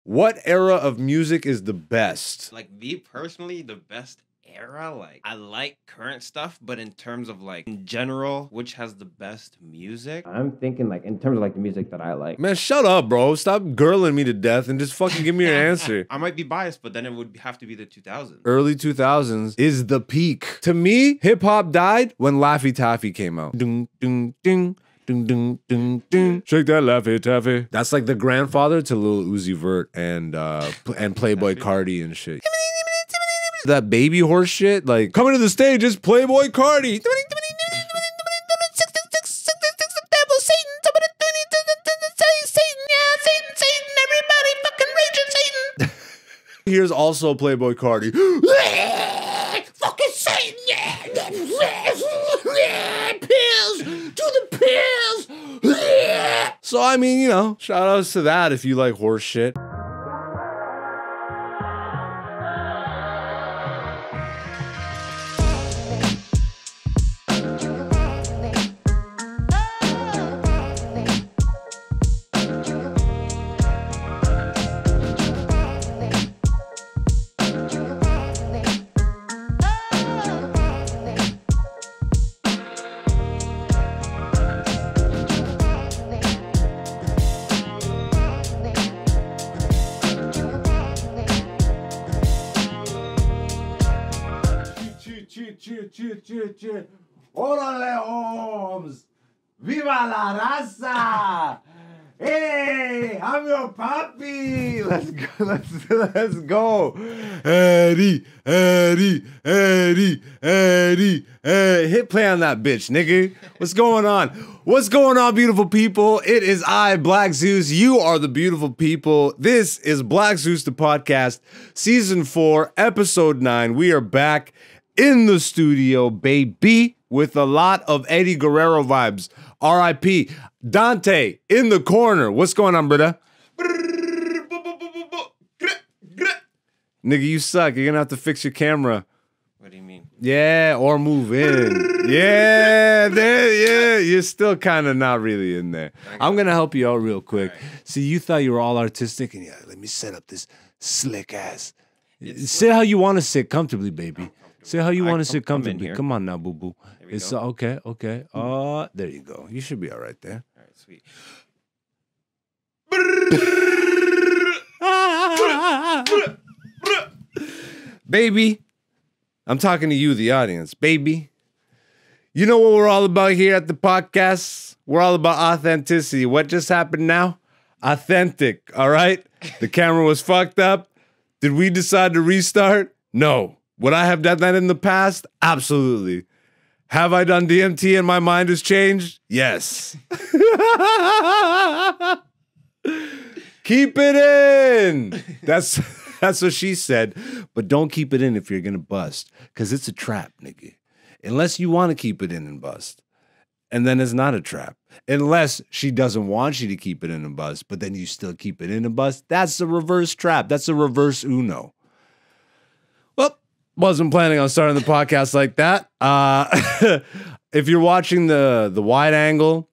What era of music is the best? Like me personally, the best era, like I like current stuff, but in terms of like in general, which has the best music? I'm thinking like in terms of like the music that I like. Man, shut up, bro. Stop girling me to death and just fucking give me your answer. I might be biased, but then it would have to be the 2000s. Early 2000s is the peak. To me, hip hop died when Laffy Taffy came out. Ding, ding, ding. Ding, ding, ding, ding. Shake that Laffy Taffy. That's like the grandfather to Lil Uzi Vert and Playboy Cardi and shit. That baby horse shit, like coming to the stage is Playboy Cardi. Here's also Playboy Cardi. Fucking Satan, yeah. Pills to the pills. So I mean, you know, shout outs to that if you like horse shit. Órale, Holmes! Viva la raza! Hey, I'm your papi! Let's go, let's go! Eddie, Eddie, Eddie, Eddie, Eddie. Hit play on that bitch, nigga. What's going on? What's going on, beautiful people? It is I, Black Zeus. You are the beautiful people. This is Black Zeus, the podcast, Season 4, Episode 9. We are back in the studio, baby, with a lot of Eddie Guerrero vibes. R.I.P. Dante in the corner. What's going on, brother? Nigga, you suck. You're gonna have to fix your camera. What do you mean? Yeah, or move in. Yeah, there, yeah. You're still kind of not really in there. I'm gonna help you out real quick. Right. See, you thought you were all artistic, and yeah, let me set up this slick ass. Sit how you want to sit comfortably, baby. Say how you want to sit comfortably. Come on now, boo boo. It's okay, okay. There you go. You should be all right there. All right, sweet. Baby, I'm talking to you, the audience. Baby, you know what we're all about here at the podcast? We're all about authenticity. What just happened now? Authentic, all right? The camera was fucked up. Did we decide to restart? No. Would I have done that in the past? Absolutely. Have I done DMT and my mind has changed? Yes. Keep it in. That's what she said. But don't keep it in if you're going to bust. Because it's a trap, nigga. Unless you want to keep it in and bust. And then it's not a trap. Unless she doesn't want you to keep it in and bust. But then you still keep it in and bust. That's a reverse trap. That's a reverse Uno. Wasn't planning on starting the podcast like that. If you're watching the wide angle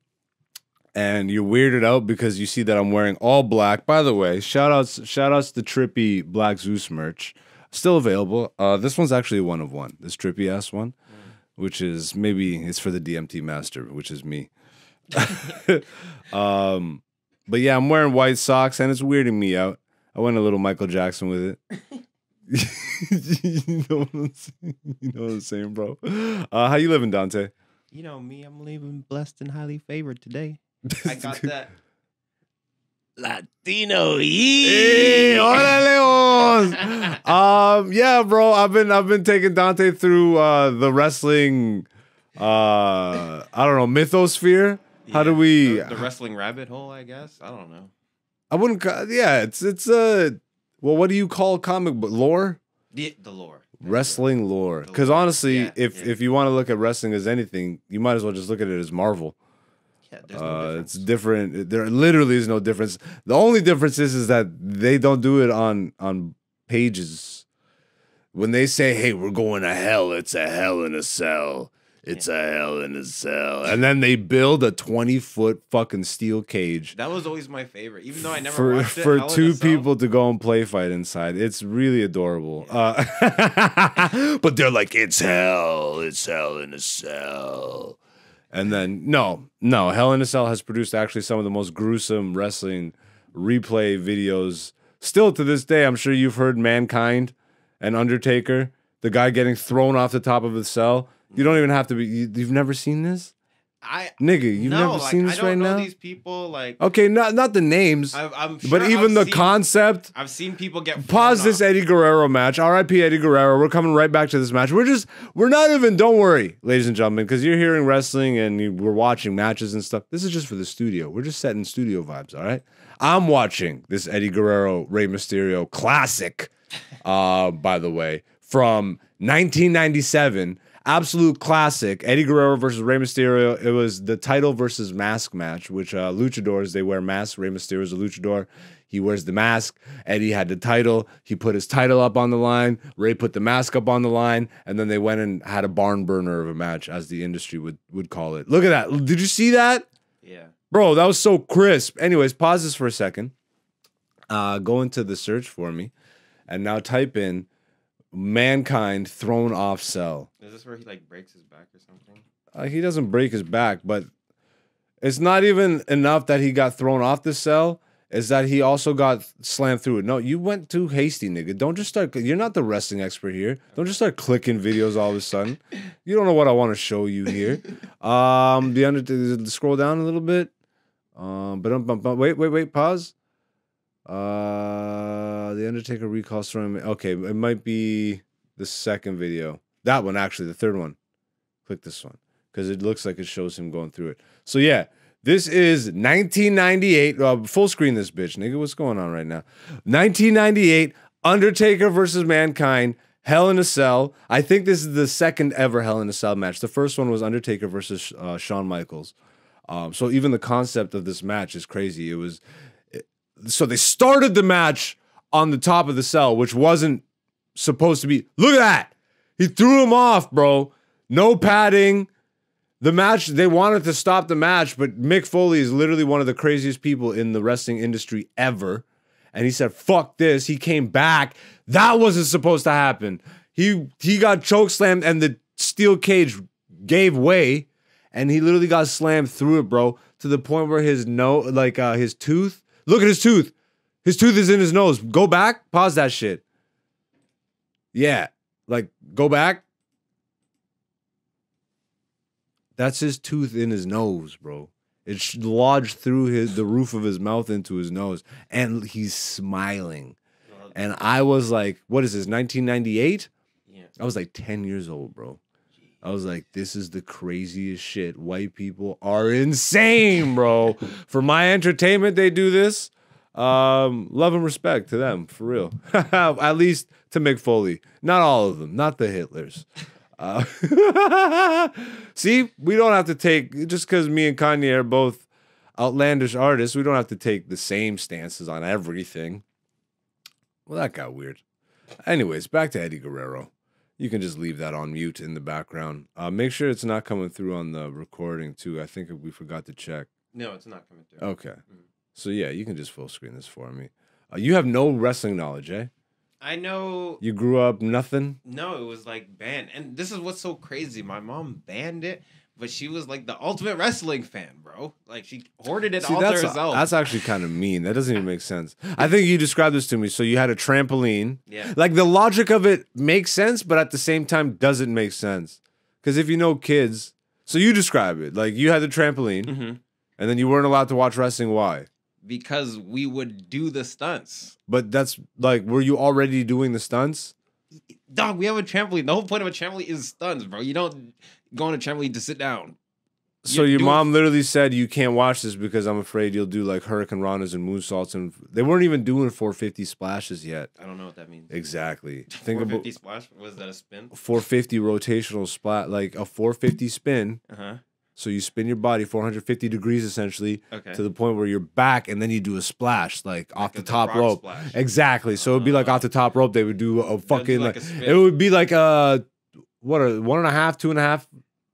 and you're weirded out because you see that I'm wearing all black, by the way, shout outs to Trippy Black Zeus merch. Still available. This one's actually a one of one. This trippy ass one, which is maybe it's for the DMT master, which is me. But yeah, I'm wearing white socks and it's weirding me out. I went a little Michael Jackson with it. You know what I'm saying, bro? How you living, Dante? You know me, I'm living blessed and highly favored today. I got that Latino Hey, yeah, bro. I've been taking Dante through the wrestling I don't know, mythosphere. Yeah, How do we the wrestling rabbit hole, I guess? I don't know. I wouldn't it's well, what do you call comic book lore? The lore. Wrestling lore. Because honestly, if you want to look at wrestling as anything, you might as well just look at it as Marvel. Yeah, there's no difference. It's different. There literally is no difference. The only difference is that they don't do it on pages. When they say, "Hey, we're going to hell," it's a hell in a cell. It's a hell in a cell. And then they build a 20-foot fucking steel cage. That was always my favorite, even though I never watched it. For Hell in two a Cell. people to go and play fight inside. It's really adorable. But they're like, it's hell in a cell. And then, no, Hell in a Cell has produced actually some of the most gruesome wrestling replay videos. Still to this day, I'm sure you've heard Mankind and Undertaker, the guy getting thrown off the top of the cell. You don't even have to be. You've never seen this, nigga. You've never seen this right now. I don't know these people. Like, okay, not the names, I'm sure but even the concept. I've seen people get. Pause this Eddie Guerrero match. R.I.P. Eddie Guerrero. We're coming right back to this match. We're not even. Don't worry, ladies and gentlemen, because you're hearing wrestling and we're watching matches and stuff. This is just for the studio. We're just setting studio vibes. All right. I'm watching this Eddie Guerrero Rey Mysterio classic. By the way, from 1997. Absolute classic. Eddie Guerrero versus Rey Mysterio. It was the title versus mask match, which luchadors, they wear masks. Rey Mysterio is a luchador. He wears the mask. Eddie had the title. He put his title up on the line. Rey put the mask up on the line. And then they went and had a barn burner of a match, as the industry would call it. Look at that. Did you see that? Yeah. Bro, that was so crisp. Anyways, pause this for a second. Go into the search for me. And now type in Mankind thrown off cell. Is this where he like breaks his back or something? He doesn't break his back, but it's not even enough that he got thrown off the cell. Is that he also got slammed through it? No, you went too hasty, nigga. Don't just start. You're not the wrestling expert here. Don't just start clicking videos all of a sudden. You don't know what I want to show you here. Scroll down a little bit. Wait. Pause. The Undertaker recalls from. Okay, it might be the second video. That one, actually, the third one. Click this one because it looks like it shows him going through it. So yeah, this is 1998. Full screen this bitch, nigga. What's going on right now? 1998. Undertaker versus Mankind. Hell in a Cell. I think this is the second ever Hell in a Cell match. The first one was Undertaker versus Shawn Michaels. So even the concept of this match is crazy. So they started the match on the top of the cell, which wasn't supposed to be. Look at that. He threw him off, bro. No padding. The match, they wanted to stop the match, but Mick Foley is literally one of the craziest people in the wrestling industry ever. And he said, fuck this. He came back. That wasn't supposed to happen. He got chokeslammed and the steel cage gave way. And he literally got slammed through it, bro, to the point where his his tooth. Look at his tooth. His tooth is in his nose. Go back. Pause that shit. Yeah. Like, go back. That's his tooth in his nose, bro. It lodged through the roof of his mouth into his nose. And he's smiling. And I was like, what is this, 1998? Yeah. I was like 10 years old, bro. I was like, this is the craziest shit. White people are insane, bro. For my entertainment, they do this. Love and respect to them, for real. At least to Mick Foley. Not all of them. Not the Hitlers. See, we don't have to take, just because me and Kanye are both outlandish artists, we don't have to take the same stances on everything. Well, that got weird. Anyways, back to Eddie Guerrero. You can just leave that on mute in the background. Make sure it's not coming through on the recording, too. I think we forgot to check. No, it's not coming through. Okay. Mm-hmm. So, yeah, you can just full screen this for me. You have no wrestling knowledge, eh? I know. You grew up nothing? No, it was like banned. And this is what's so crazy. My mom banned it, but she was like the ultimate wrestling fan, bro. Like she hoarded it all to herself. That's actually kind of mean. That doesn't even make sense. I think you described this to me. So you had a trampoline. Yeah. Like the logic of it makes sense, but at the same time doesn't make sense. Because if you know kids, so you describe it. Like you had the trampoline, and then you weren't allowed to watch wrestling. Why? Because we would do the stunts. But that's like, were you already doing the stunts? Dog, we have a trampoline. The whole point of a trampoline is stunts, bro. You don't go on a trampoline to sit down. So your mom literally said, you can't watch this because I'm afraid you'll do like Hurricane Ranas and moonsaults. And they weren't even doing 450 splashes yet. I don't know what that means. Exactly. Think 450 splash? Was that a spin? 450 rotational splat, like a 450 spin. So you spin your body 450 degrees essentially to the point where you're back, and then you do a splash like off the top rope. Splash. Exactly. So it'd be like off the top rope. They would do a fucking like it would be like a 1.5, 2.5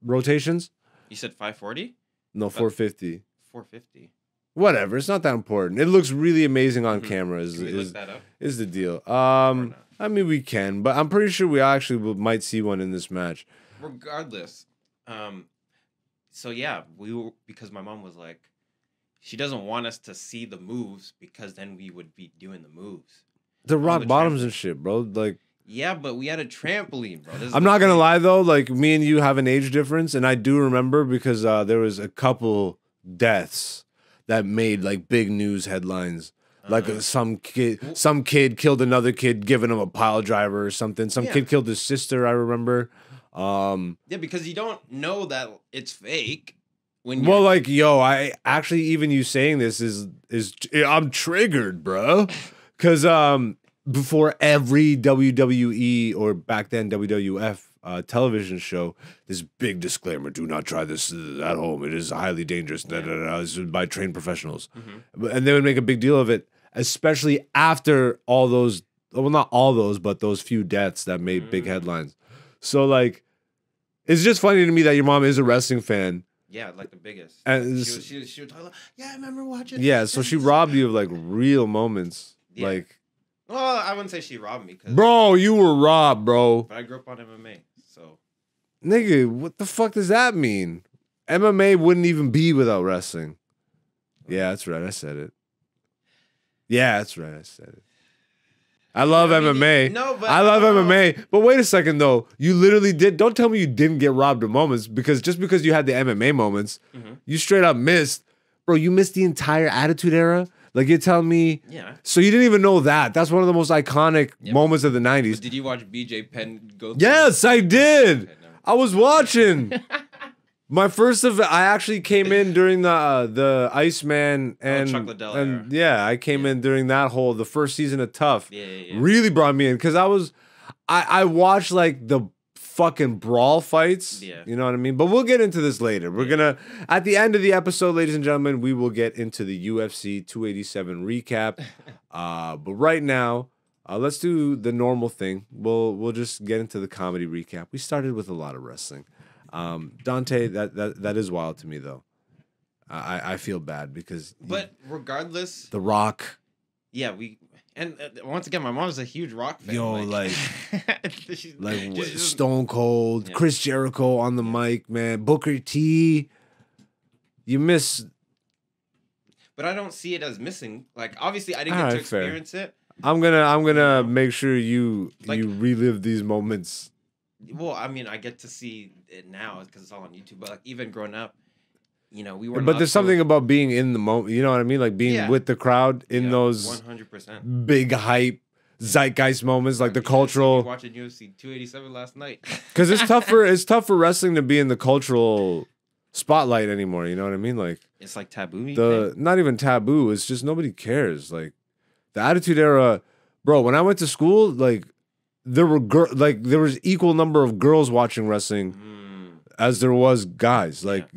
rotations. You said 540? No, 450. 450. Whatever. It's not that important. It looks really amazing on Mhm. camera. Can we look that up? Is the deal. not? I mean, we can, but I'm pretty sure we actually might see one in this match. Regardless, so yeah, we were, because my mom was like, she doesn't want us to see the moves because then we would be doing the moves. The On rock the bottoms trampoline. and shit, bro. Like, Yeah, but we had a trampoline, bro. This is I'm the not gonna thing. lie though. Like, me and you have an age difference, and I do remember because there was a couple deaths that made like big news headlines. Like some kid killed another kid, giving him a pile driver or something. Some Yeah. kid killed his sister. I remember. Yeah, because you don't know that it's fake. When Well, like, yo, I actually, even you saying this is I'm triggered, bro. Because before every WWE or back then WWF television show, this big disclaimer: do not try this at home. It is highly dangerous. Da, da, da, this is by trained professionals. And they would make a big deal of it, especially after all those, well, not all those, but those few deaths that made big headlines. So, like, it's just funny to me that your mom is a wrestling fan. yeah, like the biggest. And She would talk like, yeah, I remember watching. yeah, so she robbed you of like real moments. Yeah. Like, Well, I wouldn't say she robbed me, cause bro, you were robbed, bro. but I grew up on MMA, so Nigga, what the fuck does that mean? MMA wouldn't even be without wrestling. Yeah, that's right. I said it. Yeah, that's right. I said it. I love I mean, MMA. no, but I love I don't know. MMA. But wait a second, though. You literally did. Don't tell me you didn't get robbed of moments because just because you had the MMA moments, you straight up missed. Bro, you missed the entire Attitude Era. Like, you're telling me. yeah. So you didn't even know that. That's one of the most iconic moments of the 90s. But did you watch BJ Penn go? Yes, I did. Okay, never. I was watching. My first of I actually came in during the Iceman and Chuck Liddell era. yeah, I came in during that whole the first season of Tough. Yeah. Really brought me in because I watched like the fucking brawl fights. Yeah. You know what I mean? But we'll get into this later. We're gonna at the end of the episode, ladies and gentlemen, we will get into the UFC 287 recap. But right now, let's do the normal thing. We'll just get into the comedy recap. We started with a lot of wrestling. Dante, that is wild to me though. I feel bad because But regardless, The Rock. yeah, once again, my mom's a huge rock fan. Yo, like she's, Like Stone Cold, Yeah. Chris Jericho on the mic, man. Booker T. You miss. But I don't see it as missing. Like, obviously, I didn't All get to right, fair. experience it. I'm gonna make sure you Like- you relive these moments. Well, I mean, I get to see it now because it's all on YouTube. But like, even growing up, you know, we were. But there's something about being in the moment. You know what I mean? Like being Yeah. with the crowd in those 100%. big hype zeitgeist moments, like the cultural. Watching UFC 287 last night. Because it's tough for wrestling to be in the cultural spotlight anymore. You know what I mean? Like It's like taboo. not even taboo. It's just nobody cares. Like the Attitude Era, bro. When I went to school, like there were there was equal number of girls watching wrestling as there was guys. Like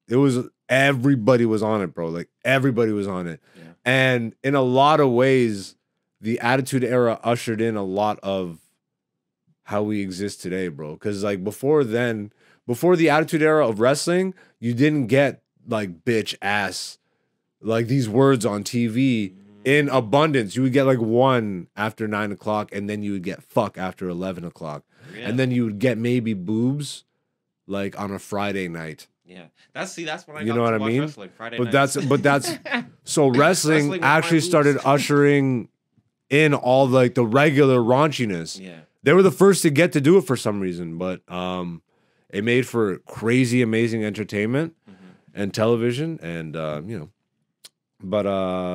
it was everybody was on it, bro. Like everybody was on it. Yeah. And in a lot of ways, the Attitude Era ushered in a lot of how we exist today, bro. Because like before the Attitude Era of wrestling, you didn't get like bitch ass, like these words on TV in abundance. You would get like one after 9 o'clock, and then you would get fuck after 11 o'clock. Yeah. And then you would get maybe boobs like on a Friday night. Yeah, that's when I You got know to what I watch mean? wrestling Friday But nights. that's so wrestling with actually my started boobs. ushering in all like the regular raunchiness. Yeah. They were the first to get to do it for some reason, but it made for crazy, amazing entertainment and television, and you know. But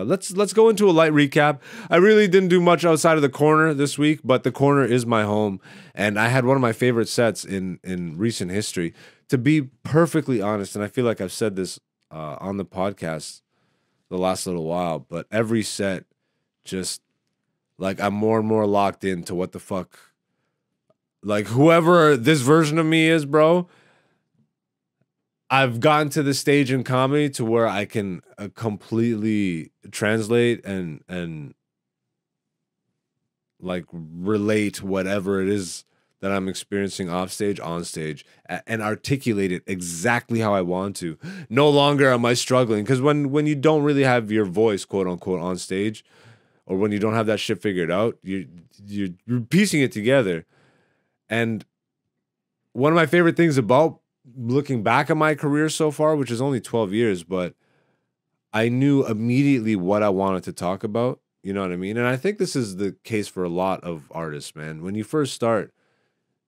let's go into a light recap. I really didn't do much outside of the corner this week, but the corner is my home, and I had one of my favorite sets in recent history. To be perfectly honest, and I feel like I've said this on the podcast the last little while, but every set just like I'm more and more locked into what the fuck. Like whoever this version of me is, bro, I've gotten to the stage in comedy to where I can completely translate and like relate whatever it is that I'm experiencing off stage, on stage, and articulate it exactly how I want to. No longer am I struggling, because when you don't really have your voice, quote unquote, on stage, or when you don't have that shit figured out, you're piecing it together. And one of my favorite things about looking back at my career so far, which is only 12 years, but I knew immediately what I wanted to talk about. You know what I mean? And I think this is the case for a lot of artists, man. When you first start,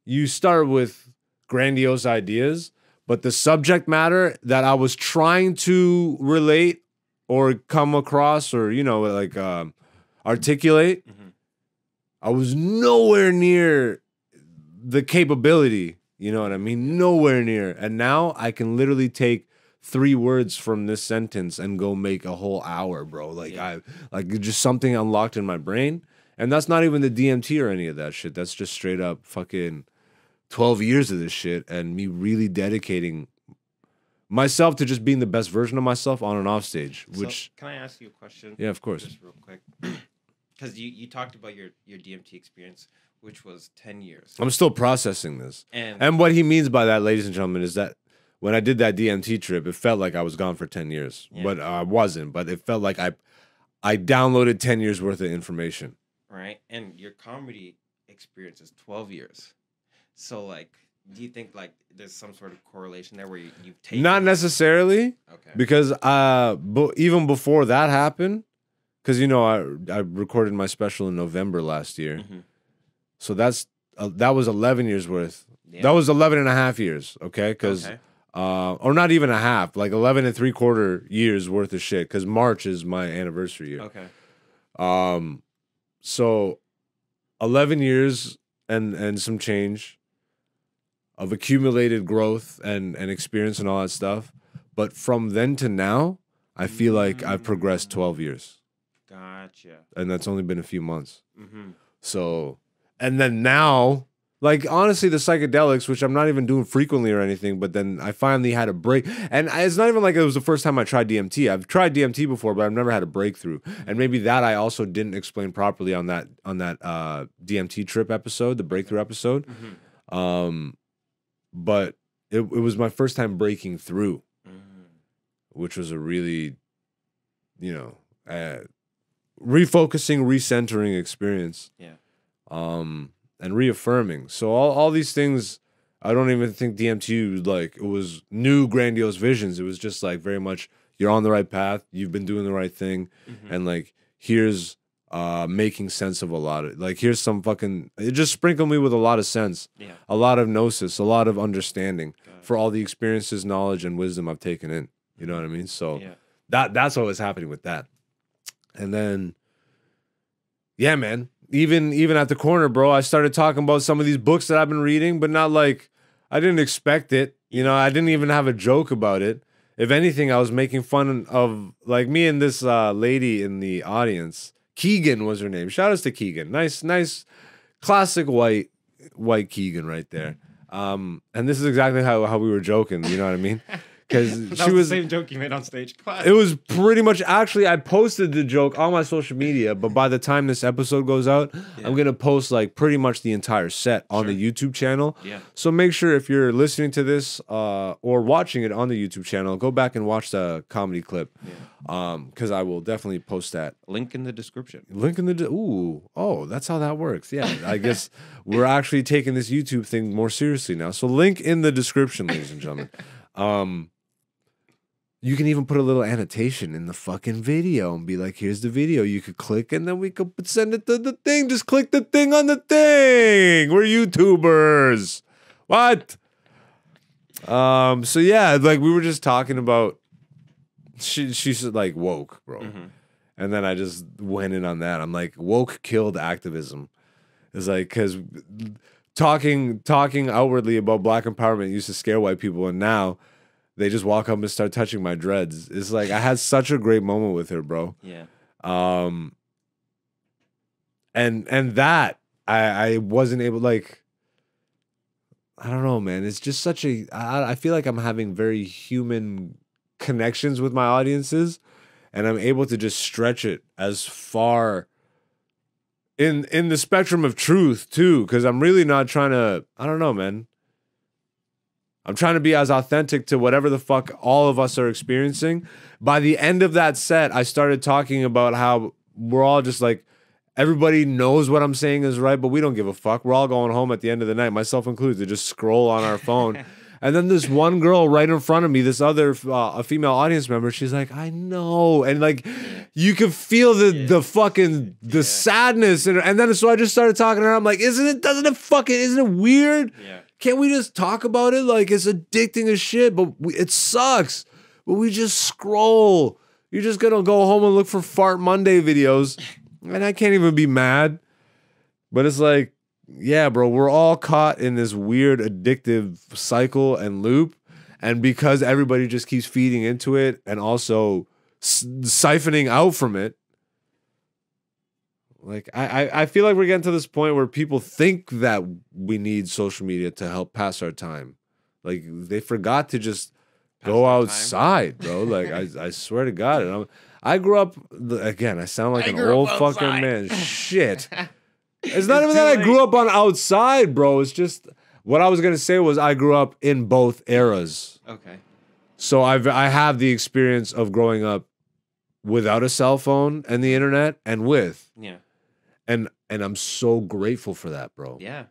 you start with grandiose ideas, but the subject matter that I was trying to relate or come across or, you know, like articulate, I was nowhere near the capability. You know what I mean? Nowhere near. And now I can literally take 3 words from this sentence and go make a whole hour, bro. Like just something unlocked in my brain. And that's not even the DMT or any of that shit. That's just straight up fucking 12 years of this shit and me really dedicating myself to just being the best version of myself on and off stage. Which, so, can I ask you a question? Yeah, of course. Just real quick. Because you talked about your DMT experience, which was 10 years. I'm still processing this. And what he means by that, ladies and gentlemen, is that when I did that DMT trip, it felt like I was gone for 10 years. Yeah. But I wasn't. But it felt like I downloaded 10 years worth of information. Right. And your comedy experience is 12 years. So, like, do you think, like, there's some sort of correlation there where you've taken... Not necessarily. Okay. Because even before that happened, because, you know, I recorded my special in November last year. So that was 11 years worth. Yeah. That was 11 and a half years, okay? Because... or not even a half, like 11 and 3/4 years worth of shit, because March is my anniversary year. Okay. So 11 years and some change of accumulated growth and experience and all that stuff. But from then to now, I feel like I've progressed 12 years. Gotcha. And that's only been a few months. So, and then now... Like, honestly, the psychedelics, which I'm not even doing frequently or anything, but then I finally had a break. And it's not even like it was the first time I tried DMT. I've tried DMT before, but I've never had a breakthrough. And maybe that I also didn't explain properly on that DMT trip episode, the breakthrough episode. But it was my first time breaking through, which was a really, you know, refocusing, recentering experience. Yeah. And reaffirming. So all these things, I don't even think DMT, like, it was new grandiose visions. It was just like very much, you're on the right path, you've been doing the right thing, and like, here's making sense of a lot of, like, here's some fucking, it just sprinkled me with a lot of sense, a lot of gnosis, a lot of understanding for all the experiences, knowledge, and wisdom I've taken in. You know what I mean? So that's what was happening with that. And then, yeah, man. Even at the corner, bro, I started talking about some of these books that I've been reading, but not like, I didn't expect it. You know, I didn't even have a joke about it. If anything, I was making fun of, like, me and this lady in the audience. Keegan was her name. Shout outs to Keegan. Nice, classic white Keegan right there. And this is exactly how we were joking. You know what I mean? Because she was the same joke you made on stage. It was pretty much, actually, I posted the joke on my social media, but by the time this episode goes out, I'm gonna post like pretty much the entire set on the YouTube channel. Yeah. So make sure if you're listening to this or watching it on the YouTube channel, go back and watch the comedy clip. Yeah. Because I will definitely post that. Link in the description. That's how that works. Yeah, I guess we're actually taking this YouTube thing more seriously now. So link in the description, ladies and gentlemen. You can even put a little annotation in the fucking video and be like, here's the video. You could click and then we could send it to the thing. Just click the thing on the thing. We're YouTubers. What? So yeah, like we were just talking about, she's like woke, bro. And then I just went in on that. I'm like, woke killed activism. It's like, because talking outwardly about black empowerment used to scare white people, and now they just walk up and start touching my dreads. It's like, I had such a great moment with her, bro. Yeah. And that I wasn't able, like, I don't know, man. It's just such a, I feel like I'm having very human connections with my audiences, and I'm able to just stretch it as far in the spectrum of truth too, because I'm really not trying to, I don't know, man. I'm trying to be as authentic to whatever the fuck all of us are experiencing. By the end of that set, I started talking about how we're all just like, everybody knows what I'm saying is right, but we don't give a fuck. We're all going home at the end of the night, myself included, to just scroll on our phone. And then this one girl right in front of me, this other a female audience member, she's like, I know. And like, you can feel the fucking, the sadness. And then so I just started talking to her. I'm like, isn't it weird? Yeah. Can't we just talk about it? Like, it's addicting as shit, but it sucks. But we just scroll. You're just going to go home and look for Fart Monday videos. And I can't even be mad. But it's like, yeah, bro, we're all caught in this weird addictive cycle and loop. And because everybody just keeps feeding into it and also siphoning out from it, like, I feel like we're getting to this point where people think that we need social media to help pass our time. Like, they forgot to just go outside, bro. Like, I swear to God. And I grew up, again, I sound like an old fucking man. Shit. It's not even that I grew up on outside, bro. It's just, what I was going to say was I grew up in both eras. Okay. So I have the experience of growing up without a cell phone and the internet and with. Yeah. And I'm so grateful for that, bro. Yeah.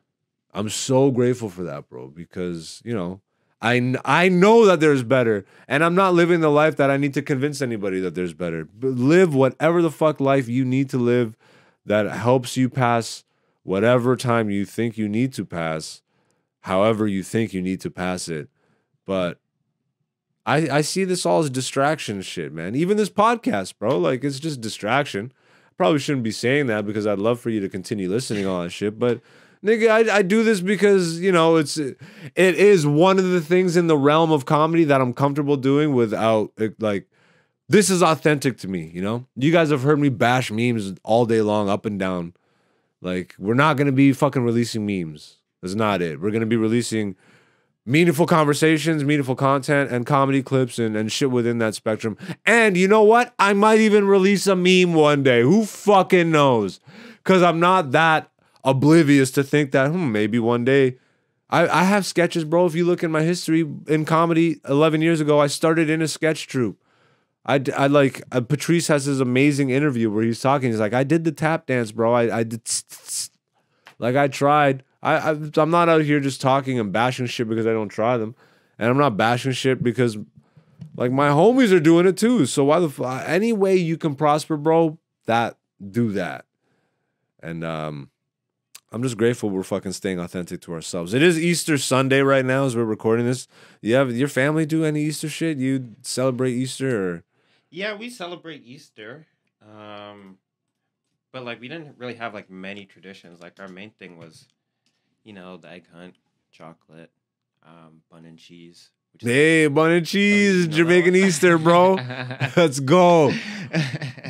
I'm so grateful for that, bro, because, you know, I know that there's better, and I'm not living the life that I need to convince anybody that there's better. But live whatever the fuck life you need to live that helps you pass whatever time you think you need to pass, however you think you need to pass it. But I see this all as distraction shit, man. Even this podcast, bro, like, it's just distraction. Probably shouldn't be saying that because I'd love for you to continue listening to all that shit, but nigga, I do this because, you know, it is one of the things in the realm of comedy that I'm comfortable doing without, like, this is authentic to me, you know? You guys have heard me bash memes all day long, up and down. Like, we're not going to be fucking releasing memes. That's not it. We're going to be releasing meaningful conversations, meaningful content, and comedy clips and shit within that spectrum. And you know what? I might even release a meme one day. Who fucking knows? Because I'm not that oblivious to think that, maybe one day. I have sketches, bro. If you look in my history in comedy, 11 years ago, I started in a sketch troupe. I like, Patrice has this amazing interview where he's talking. He's like, I did the tap dance, bro. I did, like, I tried. I'm not out here just talking and bashing shit because I don't try them. And I'm not bashing shit because, like, my homies are doing it too. So why any way you can prosper, bro, do that. And I'm just grateful we're fucking staying authentic to ourselves. It is Easter Sunday right now as we're recording this. You have your family do any Easter shit? You celebrate Easter or? Yeah, we celebrate Easter. But like, we didn't really have like many traditions. Like, our main thing was, you know, the egg hunt, chocolate, bun and cheese. Hey, bun and cheese, Jamaican Easter, bro. Let's go.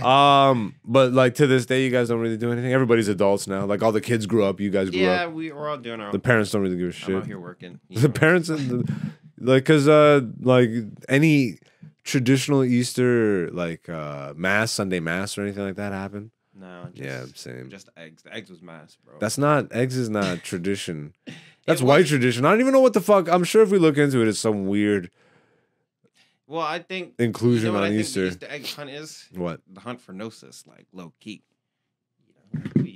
But like, to this day, you guys don't really do anything. Everybody's adults now. Like, all the kids grew up. You guys grew up. Yeah, we're all doing our own. The parents don't really give a shit. I'm out here working. The parents, like, cause like any traditional Easter like mass, Sunday mass or anything like that happen? No. Yeah, same. Just eggs. The eggs was mass, bro. Eggs is not tradition. That's white tradition. I don't even know what the fuck. I'm sure if we look into it, it's some weird. Well, I think inclusion on Easter. The Easter egg hunt is what? The hunt for gnosis, like low key.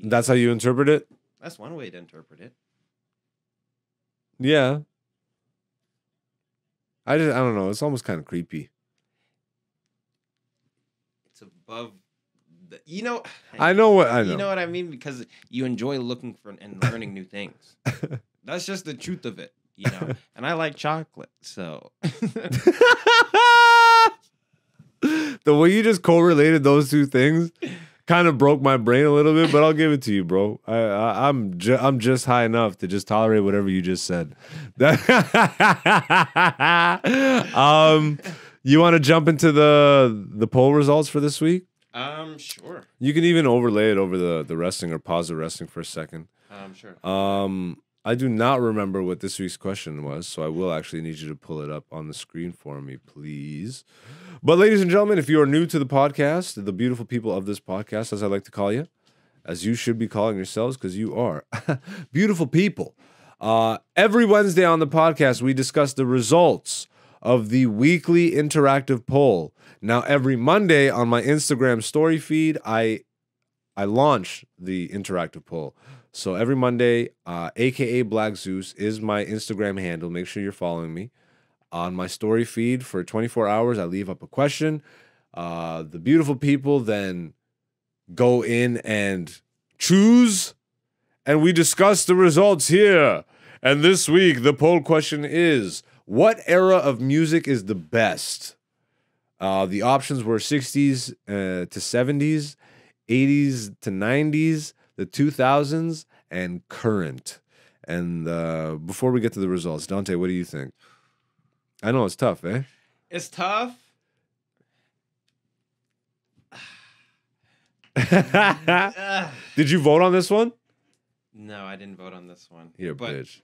That's how you interpret it? That's one way to interpret it. Yeah. I don't know. It's almost kind of creepy. It's above. You know, I know what I know. You know what I mean, because you enjoy looking for and learning new things. That's just the truth of it, you know. And I like chocolate, so. The way you just correlated those two things kind of broke my brain a little bit, but I'll give it to you, bro. I'm just high enough to just tolerate whatever you just said. You want to jump into the poll results for this week? Sure. You can even overlay it over the wrestling or pause the wrestling for a second. Sure. I do not remember what this week's question was, so I will actually need you to pull it up on the screen for me, please. But ladies and gentlemen, if you are new to the podcast, the beautiful people of this podcast, as I like to call you, as you should be calling yourselves, because you are beautiful people. Every Wednesday on the podcast, we discuss the results of the weekly interactive poll. Now, every Monday on my Instagram story feed, I launch the interactive poll. So every Monday, aka Black Zeus is my Instagram handle. Make sure you're following me. On my story feed for 24 hours, I leave up a question. The beautiful people then go in and choose, and we discuss the results here. And this week, the poll question is, what era of music is the best? The options were 60s to 70s, 80s to 90s, the 2000s, and current. And before we get to the results, Dante, what do you think? I know it's tough, eh? It's tough. Did you vote on this one? No, I didn't vote on this one. Here, bitch.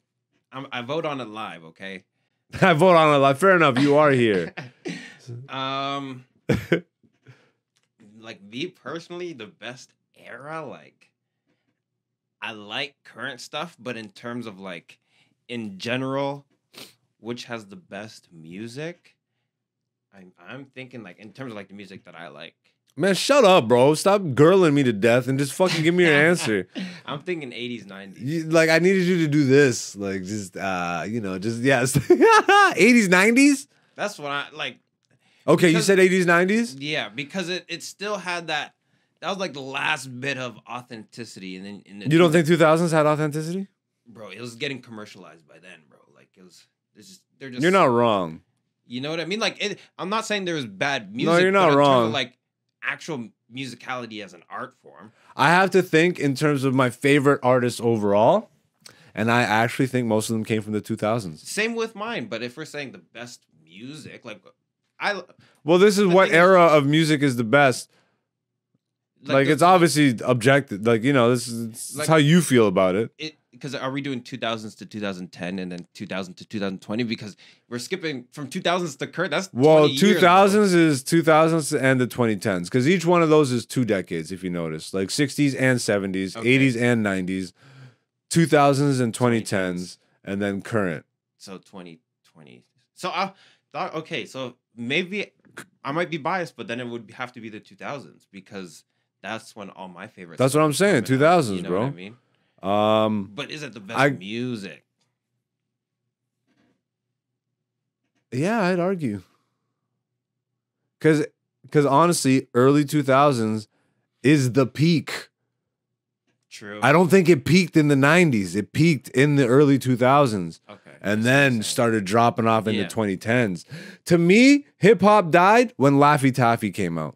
I vote on it live, okay? I vote on it live. Fair enough, you are here. Like me personally, the best era, like I like current stuff, but in terms of like in general, which has the best music, I'm thinking like in terms of like the music that I like. Man, shut up, bro. Stop girling me to death and just fucking give me your answer. I'm thinking 80s, 90s. Like, I needed you to do this. Like, just, just, yes. 80s, 90s? That's what I, like. Okay, you said 80s, 90s? Yeah, because it still had that was like the last bit of authenticity. And then You don't think 2000s had authenticity? Bro, it was getting commercialized by then, bro. Like, they're just. You're not wrong. You know what I mean? Like, I'm not saying there was bad music. No, you're not but in wrong. terms of, like, actual musicality as an art form. I have to think in terms of my favorite artists overall, and I actually think most of them came from the 2000s. Same with mine, but if we're saying the best music, like well, this is what era of music is the best. Like it's obviously objective. Like, this is like, how you feel about it. Because are we doing 2000s to 2010 and then 2000 to 2020? Because we're skipping from 2000s to current. That's 2000s is 2000s and the 2010s. Because each one of those is 2 decades, if you notice. Like 60s and 70s, okay. 80s and 90s, 2000s and 2010s, and then current. So 2020. So I thought, okay, so maybe I might be biased, but then it would have to be the 2000s because that's when all my favorites. That's what I'm saying. 2000s, you know bro. What I mean? But is it the best music? Yeah, I'd argue. Because honestly, early 2000s is the peak. True. I don't think it peaked in the 90s. It peaked in the early 2000s. Okay. And then started dropping off in the 2010s. To me, hip hop died when Laffy Taffy came out.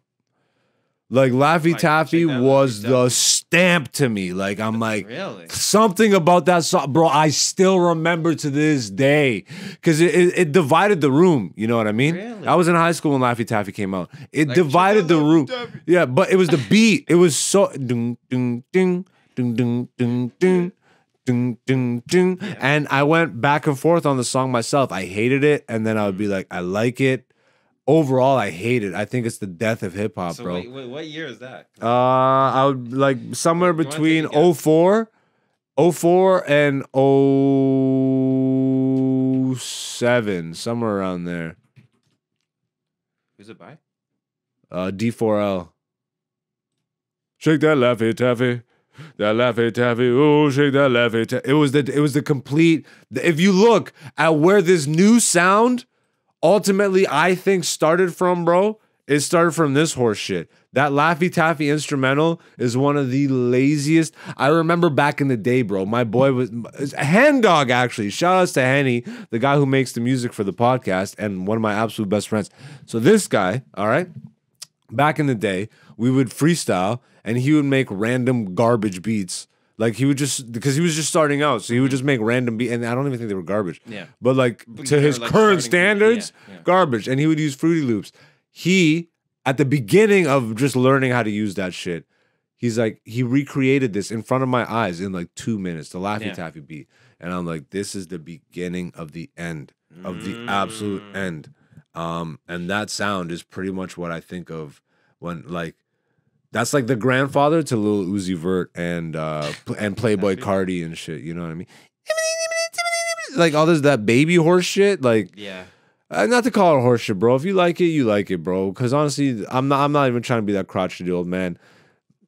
Like Laffy Taffy was the stamp to me. Like I'm like, really? Something about that song, bro. I still remember to this day because it divided the room. You know what I mean? Really? I was in high school when Laffy Taffy came out. It like, divided the room. Yeah, but it was the beat. It was so ding ding ding ding ding ding ding. Ding, ding, ding. Yeah. And I went back and forth on the song myself. I hated it, and then I would be like, I like it. Overall, I hate it. I think it's the death of hip hop, bro. Wait, what year is that? I would like somewhere between 04 and 07, somewhere around there. Who's it by? D4L. Shake that Laffy Taffy. That Laffy Taffy, oh, shake that Laffy Taffy. It was the complete. If you look at where this new sound ultimately, I think started from, bro, it started from this horse shit. That Laffy Taffy instrumental is one of the laziest. I remember back in the day, bro. My boy was Hen Dog, actually. Shout outs to Henny, the guy who makes the music for the podcast, and one of my absolute best friends. So this guy, all right, back in the day, we would freestyle. And he would make random garbage beats. Like he would just, because he was just starting out. So he would just make random beats. And I don't even think they were garbage. Yeah. But like to his like current standards, garbage. And he would use Fruity Loops. He, at the beginning of just learning how to use that shit, he's like, he recreated this in front of my eyes in like 2 minutes, the Laffy Taffy beat. And I'm like, this is the beginning of the end, of the absolute end. And that sound is pretty much what I think of when like, That's like the grandfather to Lil Uzi Vert and Playboy Cardi and shit. You know what I mean? Like all this that baby horse shit. Like Yeah. not to call it horse shit, bro. If you like it, you like it, bro. Because honestly, I'm not even trying to be that crotchety old man.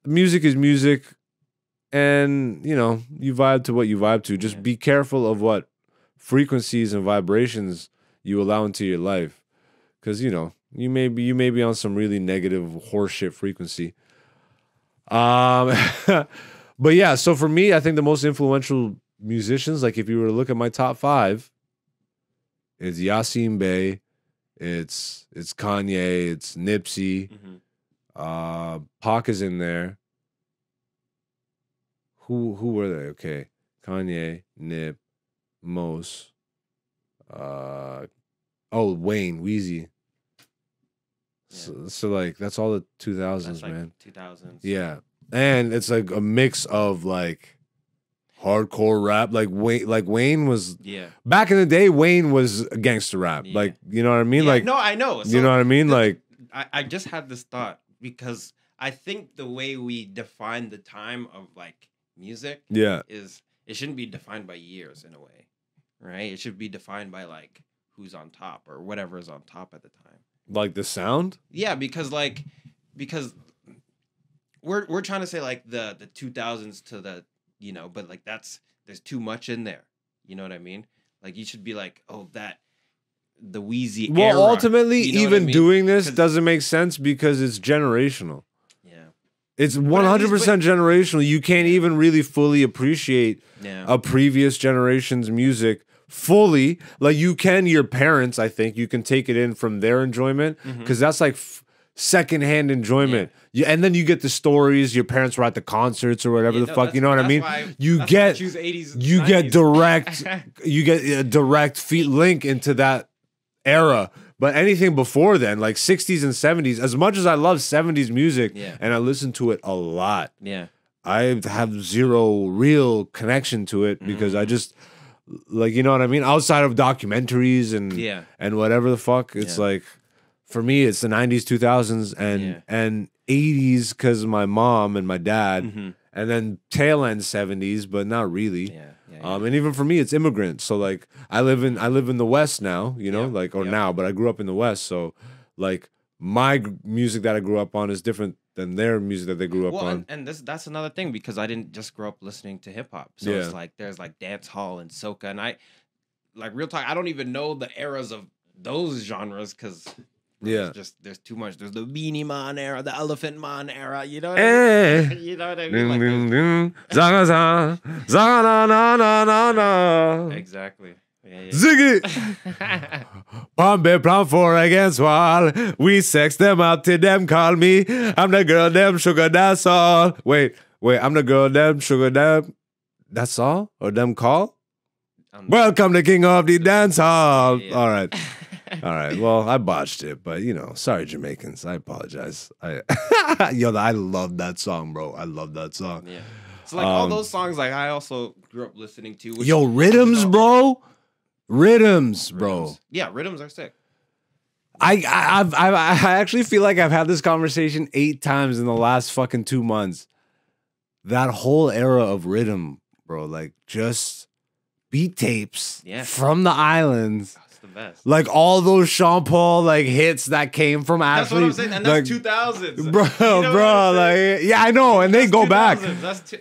Music is music, and you know you vibe to what you vibe to. Just be careful of what frequencies and vibrations you allow into your life, because you know you may be on some really negative horseshit frequency. But yeah, so for me, I think the most influential musicians, like if you were to look at my top 5, it's Yasin Bey, it's Kanye, it's Nipsey, Pac is in there. Who were they? Okay, Kanye, Nip, Mos, Wayne, Weezy. So like that's all the 2000s, like man. 2000s. Yeah, and it's like a mix of like hardcore rap. Like Wayne was back in the day. Wayne was gangster rap. Yeah. Like you know what I mean? Yeah, like no, I know. So you know what I mean? Like I just had this thought because I think the way we define the time of like music is it shouldn't be defined by years in a way, right? It should be defined by like who's on top or whatever is on top at the time. Like the sound? Yeah, because we're trying to say like the 2000s to the, you know, but like there's too much in there. You know what I mean? Like you should be like, oh, that the Wheezy era. Well, ultimately, you know even I mean? doing this doesn't make sense because it's generational. Yeah. It's 100% generational. You can't even really fully appreciate a previous generation's music fully. Like you can your parents, I think you can take it in from their enjoyment because that's like secondhand enjoyment. And then you get the stories. Your parents were at the concerts or whatever the fuck. You know what I mean? You get a direct link into that era. But anything before then, like 60s and 70s, as much as I love 70s music and I listen to it a lot, I have zero real connection to it because I just like, you know what I mean? Outside of documentaries and whatever the fuck, it's like for me, it's the 90s, 2000s, and 80s because of my mom and my dad, and then tail end 70s, but not really. And even for me, it's immigrant. So like, I live in the West now, you know, like now, but I grew up in the West. So like, my music that I grew up on is different than their music that they grew up on. And that's another thing because I didn't just grow up listening to hip hop. So it's like there's like dance hall and soca, and I like real talk. I don't even know the eras of those genres because there's too much. There's the Beanie Man era, the Elephant Man era. You know what I mean? You know what I mean? Exactly. Ziggy! Pombe plan for against wall. We sex them out till them call me. I'm the girl, them sugar, that's all. Wait, I'm the girl, them sugar, them. That's all? Or them call? Welcome to King of the Dance Hall. Yeah. All right. Well, I botched it, but you know, sorry, Jamaicans. I apologize. I love that song, bro. I love that song. Yeah. So like all those songs, like I also grew up listening to. Rhythms, bro. Rhythms, bro. Yeah, rhythms are sick. I actually feel like I've had this conversation 8 times in the last fucking 2 months. That whole era of rhythm, bro, like just beat tapes from the islands. That's the best. Like all those Sean Paul like hits that came from Ashley. That's what I'm saying, and that's 2000s. Bro, you know like yeah, I know, and they go back. That's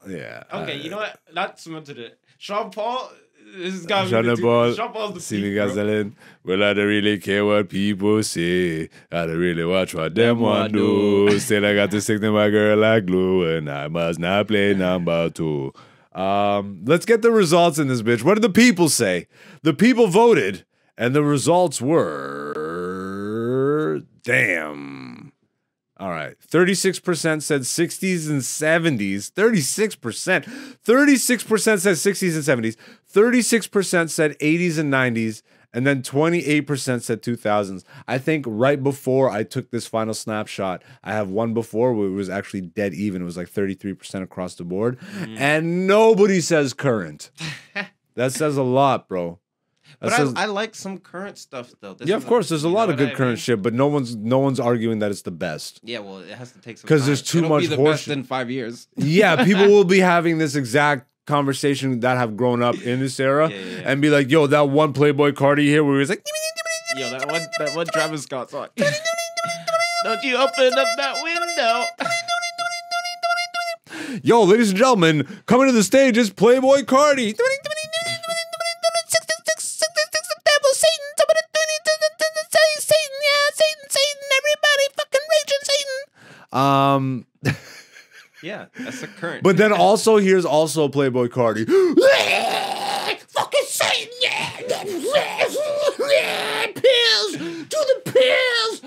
yeah. Okay, you know what? Not cemented it. Sean Paul. This is got Sean Paul. Sean Paul's the See me peak, guys. Well, I don't really care what people say. I don't really watch what them want do. Still, I got to stick to my girl like glue, and I must not play number 2. Let's get the results in this bitch. What did the people say? The people voted, and the results were damn. All right. 36% said 60s and 70s. 36%. 36% said 60s and 70s. 36% said 80s and 90s. And then 28% said 2000s. I think right before I took this final snapshot, I have one before where it was actually dead even. It was like 33% across the board. And nobody says current. That says a lot, bro. But That says- I like some current stuff though. This yeah, is of course. There's a lot of good what I current mean? shit, but no one's arguing that it's the best. Yeah, well, it has to take some 'Cause time. there's too It'll much be the horse best shit. in 5 years. Yeah, people will be having this exact conversation that have grown up in this era Yeah. and be like, yo, that one Playboy Cardi here where he was like, Yo, that one Travis Scott song. Don't you open up that window. yo, ladies and gentlemen, coming to the stage is Playboy Cardi. Yeah, that's the current. But then also here's also Playboy Cardi. Fucking Satan, yeah. Pills to the pills.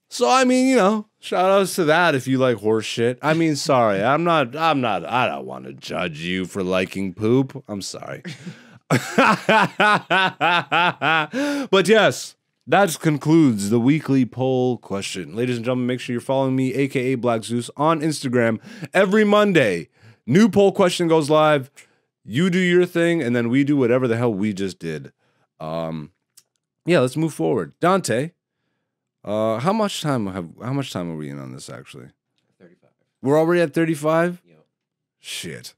So I mean, you know, shout outs to that if you like horse shit. I mean, sorry, I don't want to judge you for liking poop. I'm sorry. But yes, that concludes the weekly poll question. Ladies and gentlemen, make sure you're following me, aka Black Zeus, on Instagram every Monday. New poll question goes live. You do your thing, and then we do whatever the hell we just did. Yeah, let's move forward. Dante, how much time are we in on this actually? 35. We're already at 35? Yep. Shit.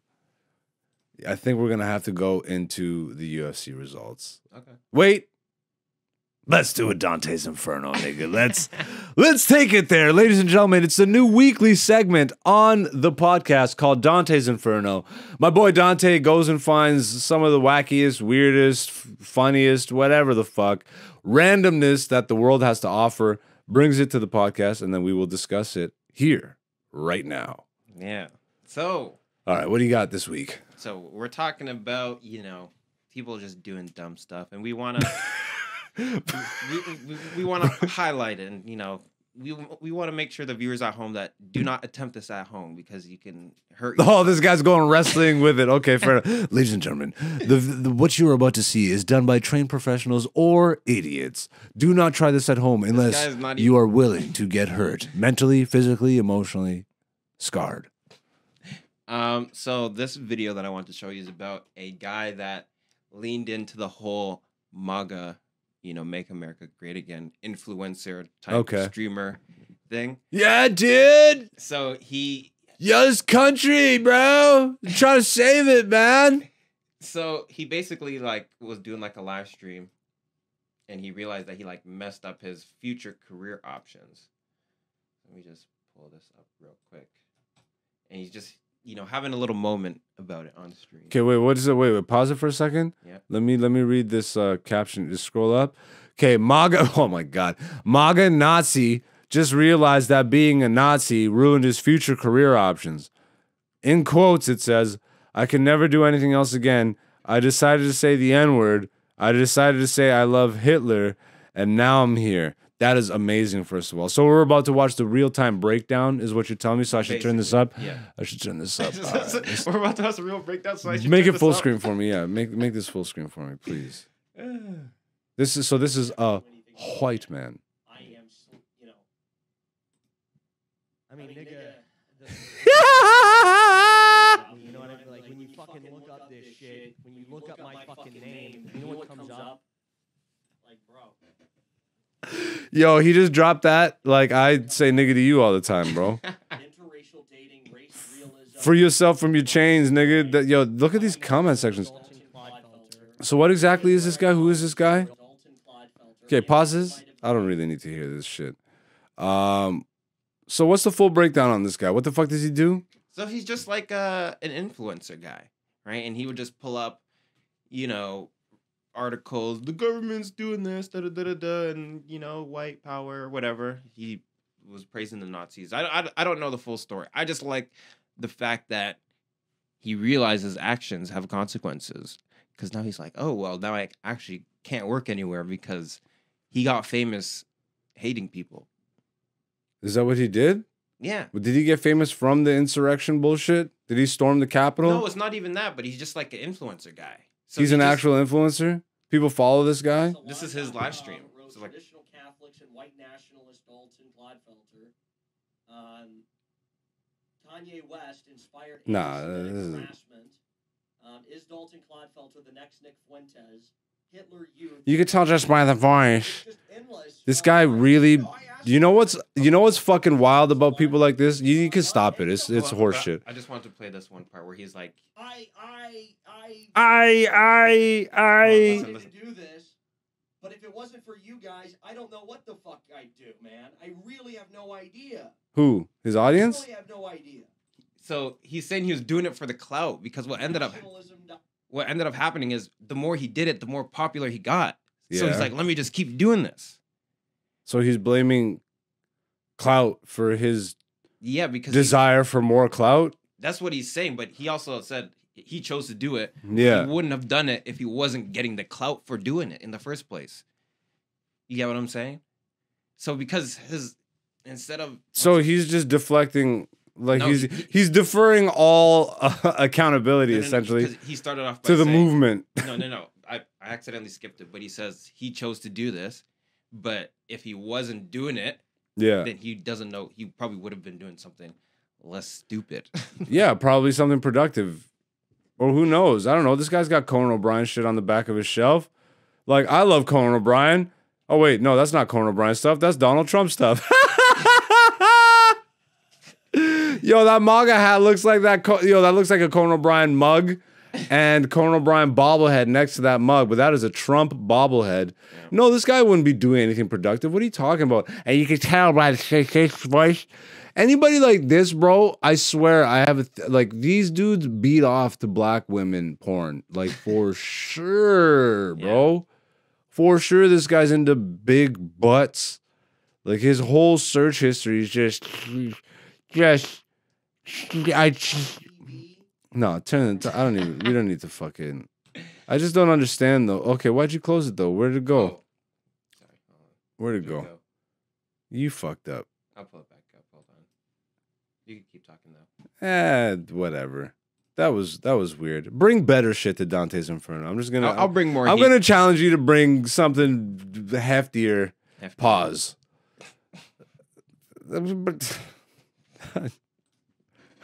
I think we're gonna have to go into the UFC results. Okay. Wait. Let's do a Dantes Inferno, nigga. Let's take it there. Ladies and gentlemen, it's a new weekly segment on the podcast called Dantes Inferno. My boy Dante goes and finds some of the wackiest, weirdest, funniest, whatever the fuck, randomness that the world has to offer, brings it to the podcast, and then we will discuss it here, right now. Yeah. So. All right, what do you got this week? So we're talking about, people just doing dumb stuff, and we want to... we want to highlight it, and we want to make sure the viewers at home that do not attempt this at home because you can hurt yourself. Oh, this guy's going wrestling with it. Okay, fair enough. Ladies and gentlemen, what you are about to see is done by trained professionals or idiots. Do not try this at home unless you are willing to get hurt mentally, physically, emotionally, scarred. So this video that I want to show you is about a guy that leaned into the whole MAGA, Make America Great Again, influencer type streamer thing. Yeah, dude. So this country, bro. I'm trying to save it, man. So he basically was doing a live stream, and he realized that he messed up his future career options. Let me just pull this up real quick. And he's just having a little moment about it on stream. Okay, wait, what is it? Wait, pause it for a second. Yeah. Let me read this caption. Just scroll up. Okay, MAGA, oh my God. MAGA Nazi just realized that being a Nazi ruined his future career options. In quotes, it says, I can never do anything else again. I decided to say the N-word. I decided to say I love Hitler, and now I'm here. That is amazing, first of all. So we're about to watch the real-time breakdown, is what you're telling me, so I should turn this up? Yeah. I should turn this up. We're about to watch the real breakdown, so I should make turn it this full up. screen for me, yeah. Make this full screen for me, please. This is a white man. I am, I mean, nigga. You know what I mean? Like, when you fucking look up this shit, when you look up my fucking name, you know what comes up? Like, bro. Yo, he just dropped that. Like, I say nigga to you all the time, bro. Interracial dating, race realism. Free yourself from your chains, nigga. Yo, look at these comment sections. So what exactly is this guy? Who is this guy? Okay, pauses. I don't really need to hear this shit. So what's the full breakdown on this guy? What the fuck does he do? So he's just like an influencer guy, right? And he would just pull up, articles. The government's doing this, da da da da da, and white power, whatever. He was praising the Nazis. I don't know the full story. I just like the fact that he realizes actions have consequences. Because now he's like, oh well, now I actually can't work anywhere because he got famous hating people. Is that what he did? Yeah. Did he get famous from the insurrection bullshit? Did he storm the Capitol? No, it's not even that, but he's just like an influencer guy. So he's an actual influencer? People follow this guy? This is his live stream. So traditional Catholics and white nationalist Dalton Clodfelter. Kanye West inspired harassment. Is Dalton Clodfelter the next Nick Fuentes? Hitler Youth. You can tell just by the voice. Just endless. This guy really. You know what's fucking wild about people like this? You can stop it. It's horseshit. I just want to play this one part where he's like, I Listen. to do this, but if it wasn't for you guys, I don't know what the fuck I'd do, man. I really have no idea. Who? His audience? I really have no idea. So he's saying he was doing it for the clout because what ended up happening is the more he did it, the more popular he got. So he's like, let me just keep doing this. So he's blaming clout for his because desire for more clout. That's what he's saying, but he also said he chose to do it. Yeah. He wouldn't have done it if he wasn't getting the clout for doing it in the first place. You get what I'm saying? So because So he's just deflecting, like he's deferring all accountability essentially. Because he started off by to the saying, movement. No. I accidentally skipped it, but he says he chose to do this, but if he wasn't doing it, then he doesn't know. He probably would have been doing something less stupid. Yeah, probably something productive. Or who knows? I don't know. This guy's got Conan O'Brien shit on the back of his shelf. Like, I love Conan O'Brien. Oh, wait. No, that's not Conan O'Brien stuff. That's Donald Trump stuff. Yo, that MAGA hat looks like that. That looks like a Conan O'Brien mug and Conan O'Brien bobblehead next to that mug. But that is a Trump bobblehead. Yeah. No, this guy wouldn't be doing anything productive. What are you talking about? And you can tell by the voice. Anybody like this, bro, I swear I have these dudes beat off to black women porn. Like, for sure, bro. Yeah. For sure, this guy's into big butts. Like, his whole search history is just no, turn it. We don't need to fucking. I just don't understand, though. Okay, why'd you close it, though? Where'd it go? Oh. Sorry. Where'd it go? You fucked up. I'll pull it back up. Hold on. You can keep talking, though. Whatever. That was weird. Bring better shit to Dantes Inferno. I'm just gonna. I'll bring more. I'm gonna challenge you to bring something heftier. Pause.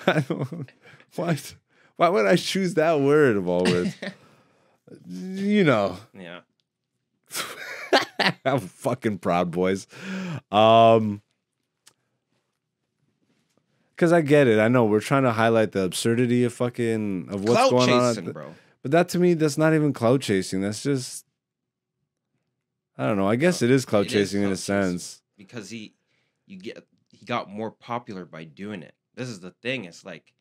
I don't. Why would I choose that word of all words? You know. Yeah. I'm fucking proud, boys. Because I get it. I know we're trying to highlight the absurdity of what's clout going chasing, on. Bro. But that to me, that's not even clout chasing. That's just, I don't know. I guess it is clout chasing in a sense. Because he got more popular by doing it. This is the thing. It's like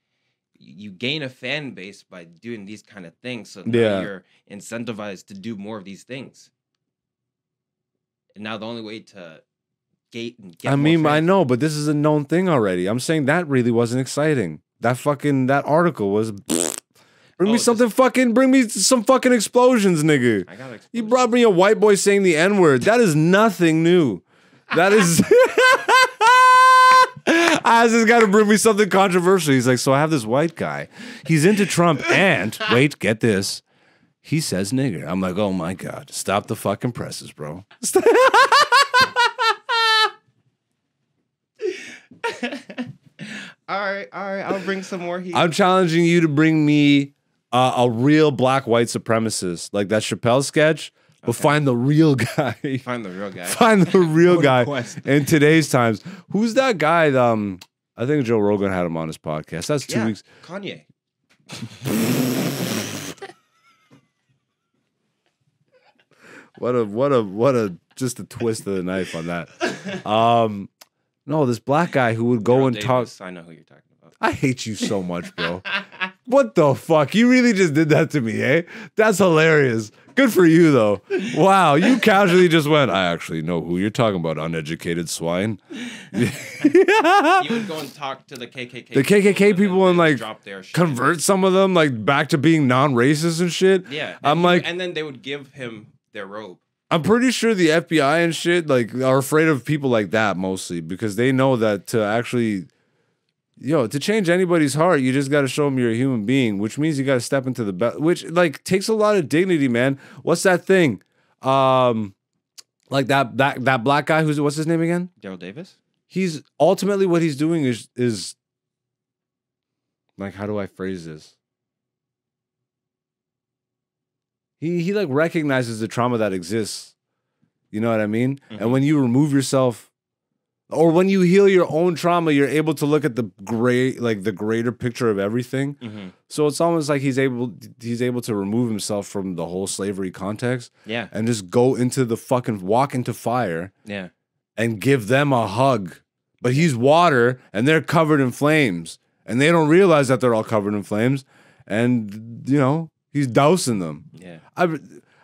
you gain a fan base by doing these kind of things. So now you're incentivized to do more of these things. And now the only way to get I know, but this is a known thing already. I'm saying that really wasn't exciting. That article was. Bring me some fucking explosions, nigga. I got explosions. You brought me a white boy saying the N-word. That is nothing new. That is. I asked this guy to bring me something controversial. He's like, so I have this white guy. He's into Trump and, wait, get this. He says nigger. I'm like, oh my God. Stop the fucking presses, bro. All right. I'll bring some more heat. I'm challenging you to bring me a real black white supremacist, like that Chappelle sketch. But find the real guy. Find the real guy. Find the real guy in today's times. Who's that guy? I think Joe Rogan had him on his podcast. That's 2 weeks. Kanye. What a just a twist of the knife on that. No, this black guy who would go and talk. I know who you're talking about. I hate you so much, bro. What the fuck? You really just did that to me, eh? That's hilarious. Good for you, though. Wow, you casually just went, I actually know who you're talking about, uneducated swine. You would go and talk to the KKK. The KKK people and like convert some of them like back to being non-racist and shit. Yeah. And then they would give him their robe. I'm pretty sure the FBI and shit like are afraid of people like that mostly because they know that to actually, to change anybody's heart, you just got to show them you're a human being, which means you got to step into the best, which like takes a lot of dignity, man. What's that thing? Like that black guy what's his name again? Daryl Davis. He's ultimately what he's doing is like, how do I phrase this? he like recognizes the trauma that exists. You know what I mean? Mm-hmm. And when you remove yourself, or when you heal your own trauma, you're able to look at the greater picture of everything. Mm-hmm. So it's almost like he's able to remove himself from the whole slavery context. Yeah. And just go into the fucking walk into fire. Yeah. And give them a hug. But he's water and they're covered in flames. And they don't realize that they're all covered in flames. And, you know, he's dousing them. Yeah.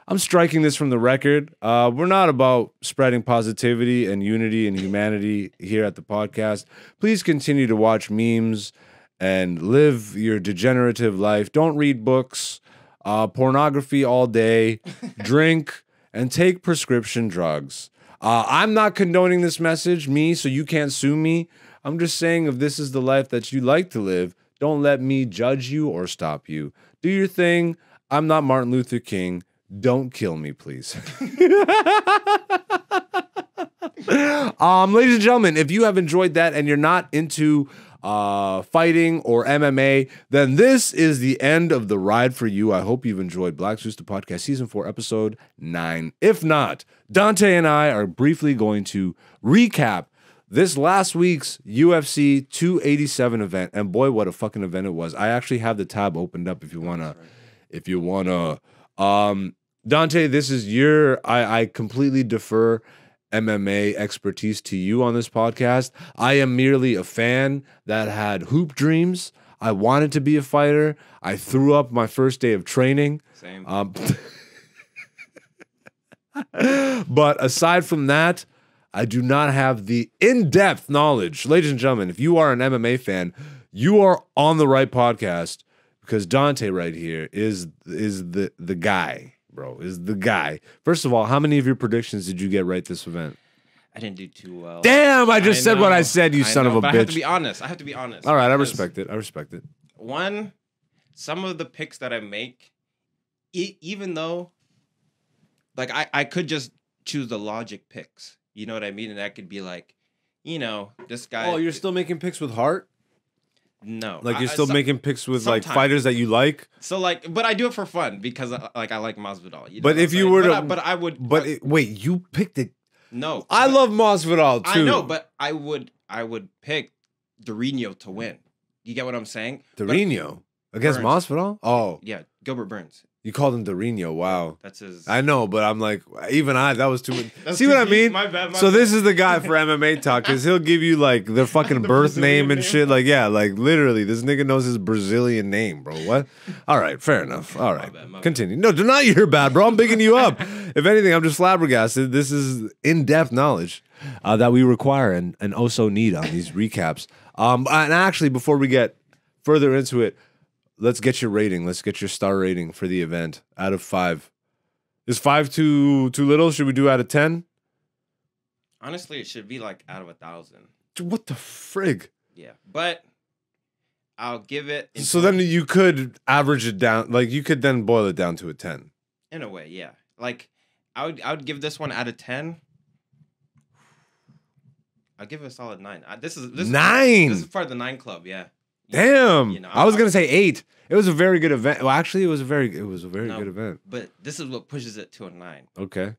I'm striking this from the record. We're not about spreading positivity and unity and humanity here at the podcast. Please continue to watch memes and live your degenerative life. Don't read books, pornography all day, drink, and take prescription drugs. I'm not condoning this message, so you can't sue me. I'm just saying if this is the life that you like to live, don't let me judge you or stop you. Do your thing. I'm not Martin Luther King. Don't kill me, please. Ladies and gentlemen, if you have enjoyed that and you're not into fighting or MMA, then this is the end of the ride for you. I hope you've enjoyed Black Zeus, the podcast, season 4, episode 9. If not, Dante and I are briefly going to recap this last week's UFC 287 event. And boy, what a fucking event it was. I actually have the tab opened up if you wanna. Dante, this is I completely defer MMA expertise to you on this podcast. I am merely a fan that had hoop dreams. I wanted to be a fighter. I threw up my first day of training. Same. But aside from that, I do not have the in-depth knowledge. Ladies and gentlemen, if you are an MMA fan, you are on the right podcast because Dante right here is the guy. Bro, is the guy. First of all, how many of your predictions did you get right this event? I didn't do too well. Damn, I just said what I said, you son of a bitch. I have to be honest. All right, I respect it. One, some of the picks that I make, even though, like, I could just choose the logic picks. You know what I mean? And that could be like, you know, this guy. Oh, you're still making picks with heart? No. Like you're still making picks with like fighters that you like? So like, but I do it for fun because I like Masvidal. You know but if you were to, but I would. But wait, you picked it. No, I love Masvidal too. I know, but I would pick Dorino to win. You get what I'm saying? Dorino against Burns. Masvidal? Oh, yeah, Gilbert Burns. You called him Dorino. Wow, that's his. I know, but I'm like, that was too much. See too what I deep. mean? My bad. So this is the guy for MMA talk because he'll give you like their fucking birth name and shit. Like, yeah, like literally, this nigga knows his Brazilian name, bro. What? All right, fair enough. All right, my bad. Continue. No, do not you're bad, bro. I'm picking you up. If anything, I'm just flabbergasted. This is in-depth knowledge that we require and also need on these recaps. And actually, before we get further into it. Let's get your rating. Let's get your star rating for the event out of 5. Is 5 too little? Should we do out of 10? Honestly, it should be like out of 1,000. What the frig? Yeah, but I'll give it. So then you could average it down. Like you could then boil it down to a 10. In a way, yeah. Like I would give this one out of 10. I'll give it a solid 9. This 9. This is part of the 9 club. Yeah. Damn, you know, I was gonna say 8. It was a very good event. Well, actually, it was a very good event. But this is what pushes it to a 9. Okay.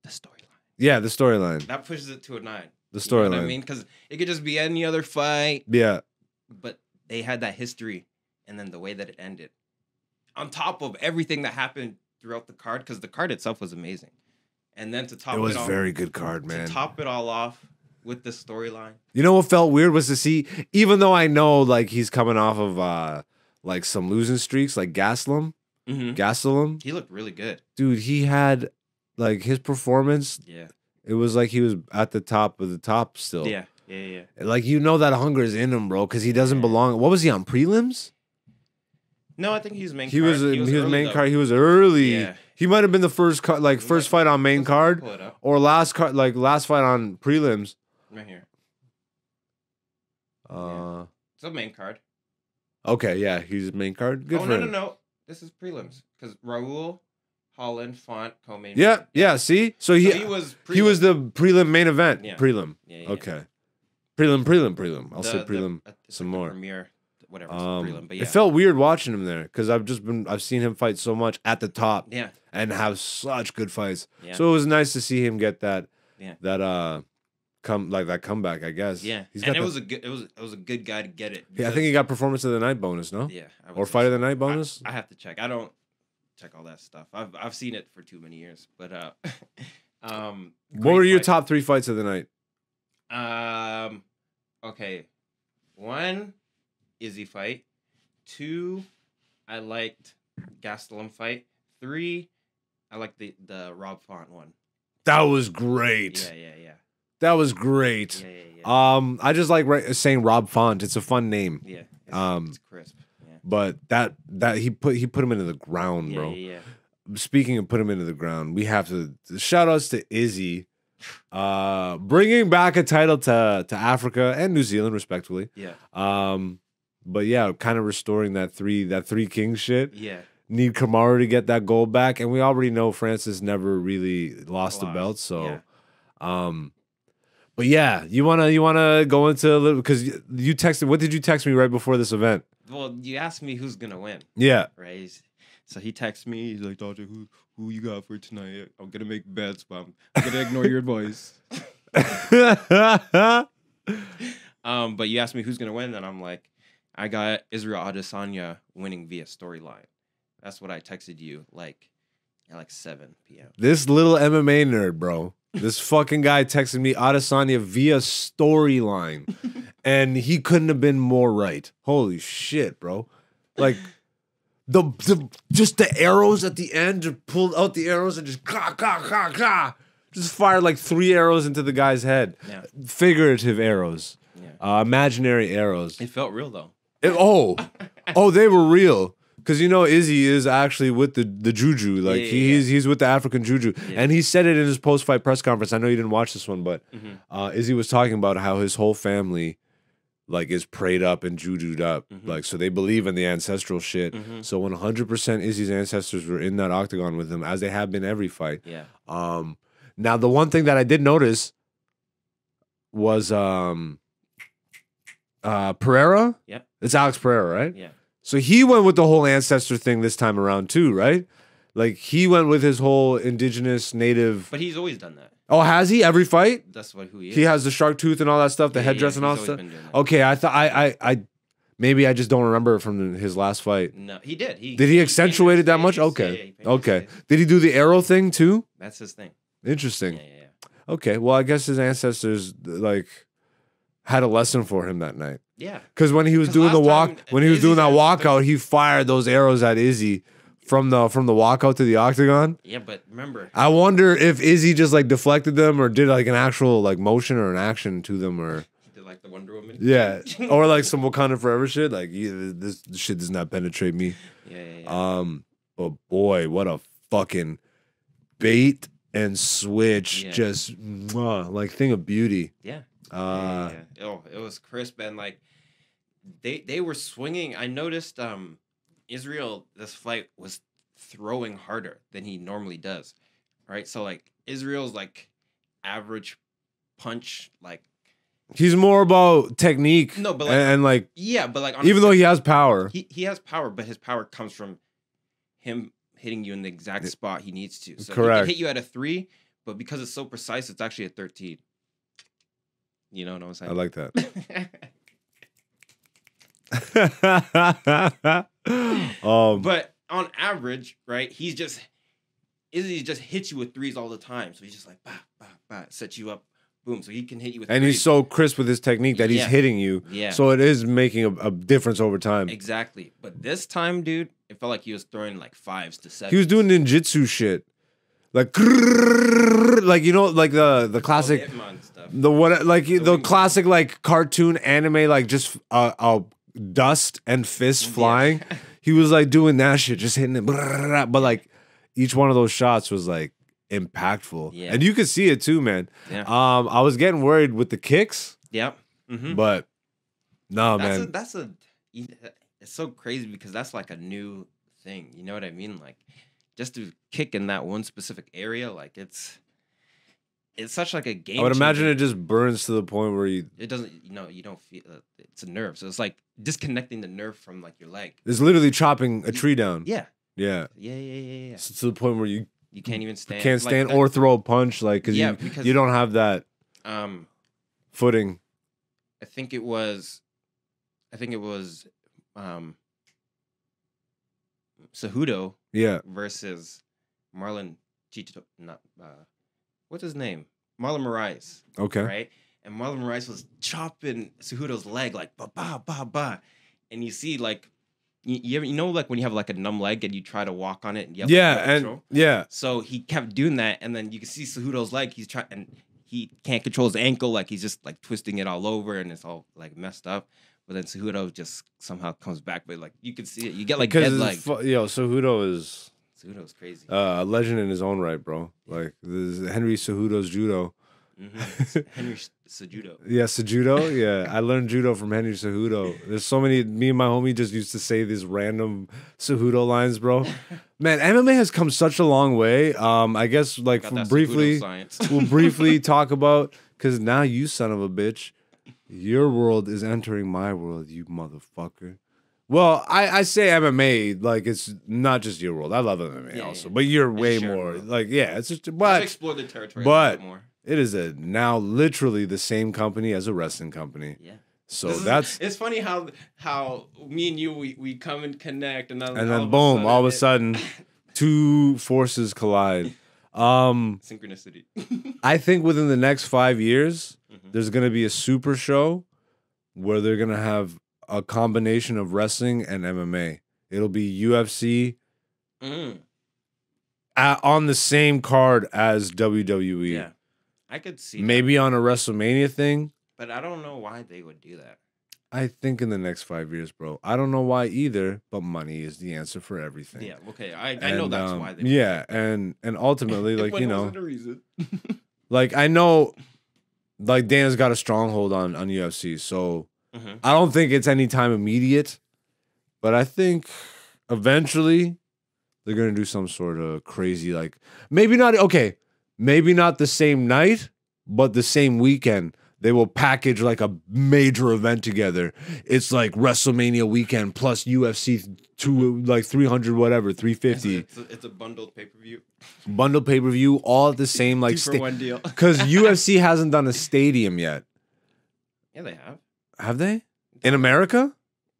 The storyline. Yeah, the storyline. That pushes it to a 9. The storyline. You know what I mean, because it could just be any other fight. Yeah. But they had that history, and then the way that it ended, on top of everything that happened throughout the card, because the card itself was amazing, and then to top it was off, very good card, man. To top it all off. With the storyline. You know what felt weird was to see, even though I know like he's coming off of like some losing streaks, like Gastelum. Gastelum. He looked really good. Dude, he had like his performance. Yeah. It was like he was at the top of the top still. Yeah. Like you know that hunger is in him, bro, because he doesn't belong. What was he on prelims? No, I think he was main card. He was main card. He was early. Yeah. He might have been the first first fight on main card or last fight on prelims. Right here. It's a main card. Okay, yeah, he's main card. Good for him. No. This is prelims because Raul, Holland, Font, co-main. Yeah. See, so he was the prelim main event. Yeah. Prelim. Yeah. Okay. Prelim. I'll say prelim some more. Premier whatever. It's prelim, but yeah. It felt weird watching him there because I've seen him fight so much at the top, Yeah. and have such good fights. Yeah. So it was nice to see him get that Yeah. that comeback, I guess. Yeah, He's and got it was a good guy to get it. I think he got performance of the night bonus, no? Yeah, I would Or say fight of so. the night bonus. I have to check. I don't check all that stuff. I've seen it for too many years. But What were your fight. top 3 fights of the night? Okay, 1, Izzy fight. 2, I liked Gastelum fight. 3, I liked the Rob Font one. That was great. Yeah. That was great. Yeah. I just like saying Rob Font. It's a fun name. Yeah. It's crisp. Yeah. But that he put him into the ground, bro. Yeah. Speaking of put him into the ground, we have to shout outs to Izzy, bringing back a title to Africa and New Zealand, respectively. Yeah. But yeah, kind of restoring that three kings shit. Yeah. Need Kamaru to get that gold back, and we already know Francis never really lost the belt. So, but yeah, you wanna go into a little because you texted. What did you text me right before this event? Well, you asked me who's gonna win. Yeah. Right. So he texts me. He's like, "Dante, who you got for tonight? I'm gonna make bets, but I'm gonna ignore your advice." But you asked me who's gonna win, and I'm like, I got Israel Adesanya winning via storyline. That's what I texted you at 7 p.m. This little MMA nerd, bro. This fucking guy texted me Adesanya via storyline, and he couldn't have been more right. Holy shit, bro! Like just the arrows at the end, just pulled out the arrows and just just fired like 3 arrows into the guy's head. Yeah. Figurative arrows, imaginary arrows. It felt real though. They were real. Because Izzy is actually with the juju, like he's with the African juju, and he said it in his post-fight press conference. I know you didn't watch this one, but Izzy was talking about how his whole family, like, is prayed up and jujued up, like, so they believe in the ancestral shit. So 100% Izzy's ancestors were in that octagon with him, as they have been every fight. Yeah. Now the one thing that I did notice was Pereira. Yep. It's Alex Pereira, right? Yeah. So he went with the whole ancestor thing this time around too, right? Like he went with his whole indigenous native. But he's always done that. Oh, has he? Every fight? That's who he is. He has the shark tooth and all that stuff, the headdress and all that stuff. Okay, I thought I maybe I just don't remember it from his last fight. No, he did. Did he accentuate it that much? Okay. Okay. Did he do the arrow thing too? That's his thing. Interesting. Yeah. Okay. Well, I guess his ancestors like had a lesson for him that night. Yeah. Because when he was doing that walkout, he fired those arrows at Izzy from the walkout to the octagon. Yeah, but remember, I wonder if Izzy just like deflected them or did like an actual like motion or an action to them or he did like the Wonder Woman. Yeah. Or like some Wakanda Forever shit. Like this shit does not penetrate me. Yeah. But boy, what a fucking bait and switch. Yeah. Just like thing of beauty. Yeah. Oh, it was crisp and like they were swinging. I noticed Israel this fight was throwing harder than he normally does, right? So like Israel's like average punch, like he's more about technique. No, but like, and like but like honestly, even though he has power, he has power, but his power comes from him hitting you in the exact spot he needs to. So correct. He can hit you at a 3, but because it's so precise, it's actually a 13. You know what I'm saying? I like that. But on average, right, Izzy just hits you with 3s all the time. So he's just like, bah, bah, bah, sets you up, boom. So he can hit you with 3s. He's so crisp with his technique that he's hitting you. Yeah. So it is making a difference over time. Exactly. But this time, dude, it felt like he was throwing like 5s to 7s. He was doing ninjutsu shit. Like like the classic the classic like cartoon anime, like just dust and fists flying. He was like doing that shit, just hitting it, but like each one of those shots was like impactful. Yeah. And you could see it too, man. Yeah. I was getting worried with the kicks. Yep. Mm-hmm. But no, man. It's so crazy because that's like a new thing. You know what I mean? Like just to kick in that one specific area, like it's it's such like a game. I would imagine changer. it just burns to the point where It doesn't. You don't feel. It's a nerve. So it's like disconnecting the nerve from like your leg. it's literally chopping a tree down. Yeah. Yeah. Yeah. So to the point where you can't even stand. can't like stand that- or throw a punch, like because you don't have that footing. I think it was Cejudo Yeah. versus Marlon Chito, not what's his name? Marlon Moraes. Okay. Right? And Marlon Moraes was chopping Cejudo's leg like ba ba ba ba. And you see like you know like when you have like a numb leg and you try to walk on it and you have Yeah, no and control? yeah. So he kept doing that, and then you can see Cejudo's leg. He's trying, and he can't control his ankle. Like he's just like twisting it all over, and it's all like messed up. But then Cejudo just somehow comes back. But like you can see it, you get like dead leg. Cejudo is Cejudo's crazy. a legend in his own right, bro. Like this is Henry Cejudo's judo. Henry Cejudo. Yeah, Cejudo. Yeah, I learned judo from Henry Cejudo. There's so many. Me and my homie just used to say these random Cejudo lines, bro. Man, MMA has come such a long way. I guess like Got that briefly, Cejudo science. we'll briefly talk about because now you son of a bitch, your world is entering my world, you motherfucker. Well, I say MMA like it's not just your world. I love MMA also, but you're way shared more world. like it's just I've but explored the territory a but- little bit more. it is a now literally the same company as a wrestling company. Yeah. So that's it's funny how me and you we come and connect and then boom, all of a sudden two forces collide. Synchronicity. I think within the next 5 years, there's gonna be a super show where they're gonna have a combination of wrestling and MMA. It'll be UFC on the same card as WWE. Yeah. I could see Maybe that, on a WrestleMania thing. but I don't know why they would do that. I think in the next 5 years, bro. I don't know why either, but money is the answer for everything. Yeah, okay. I know that's why they would. Yeah, and ultimately, like, But you know, wasn't a reason. like I know like Dana's got a stronghold on UFC, so I don't think it's anytime immediate, but I think eventually they're gonna do some sort of crazy, like maybe not the same night, but the same weekend. They will package like a major event together. It's like WrestleMania weekend plus UFC 300 whatever 350. It's a bundled pay-per-view. Bundle pay-per-view all at the same like 2 for 1 deal. because UFC hasn't done a stadium yet. Yeah, they have. Have they? In America?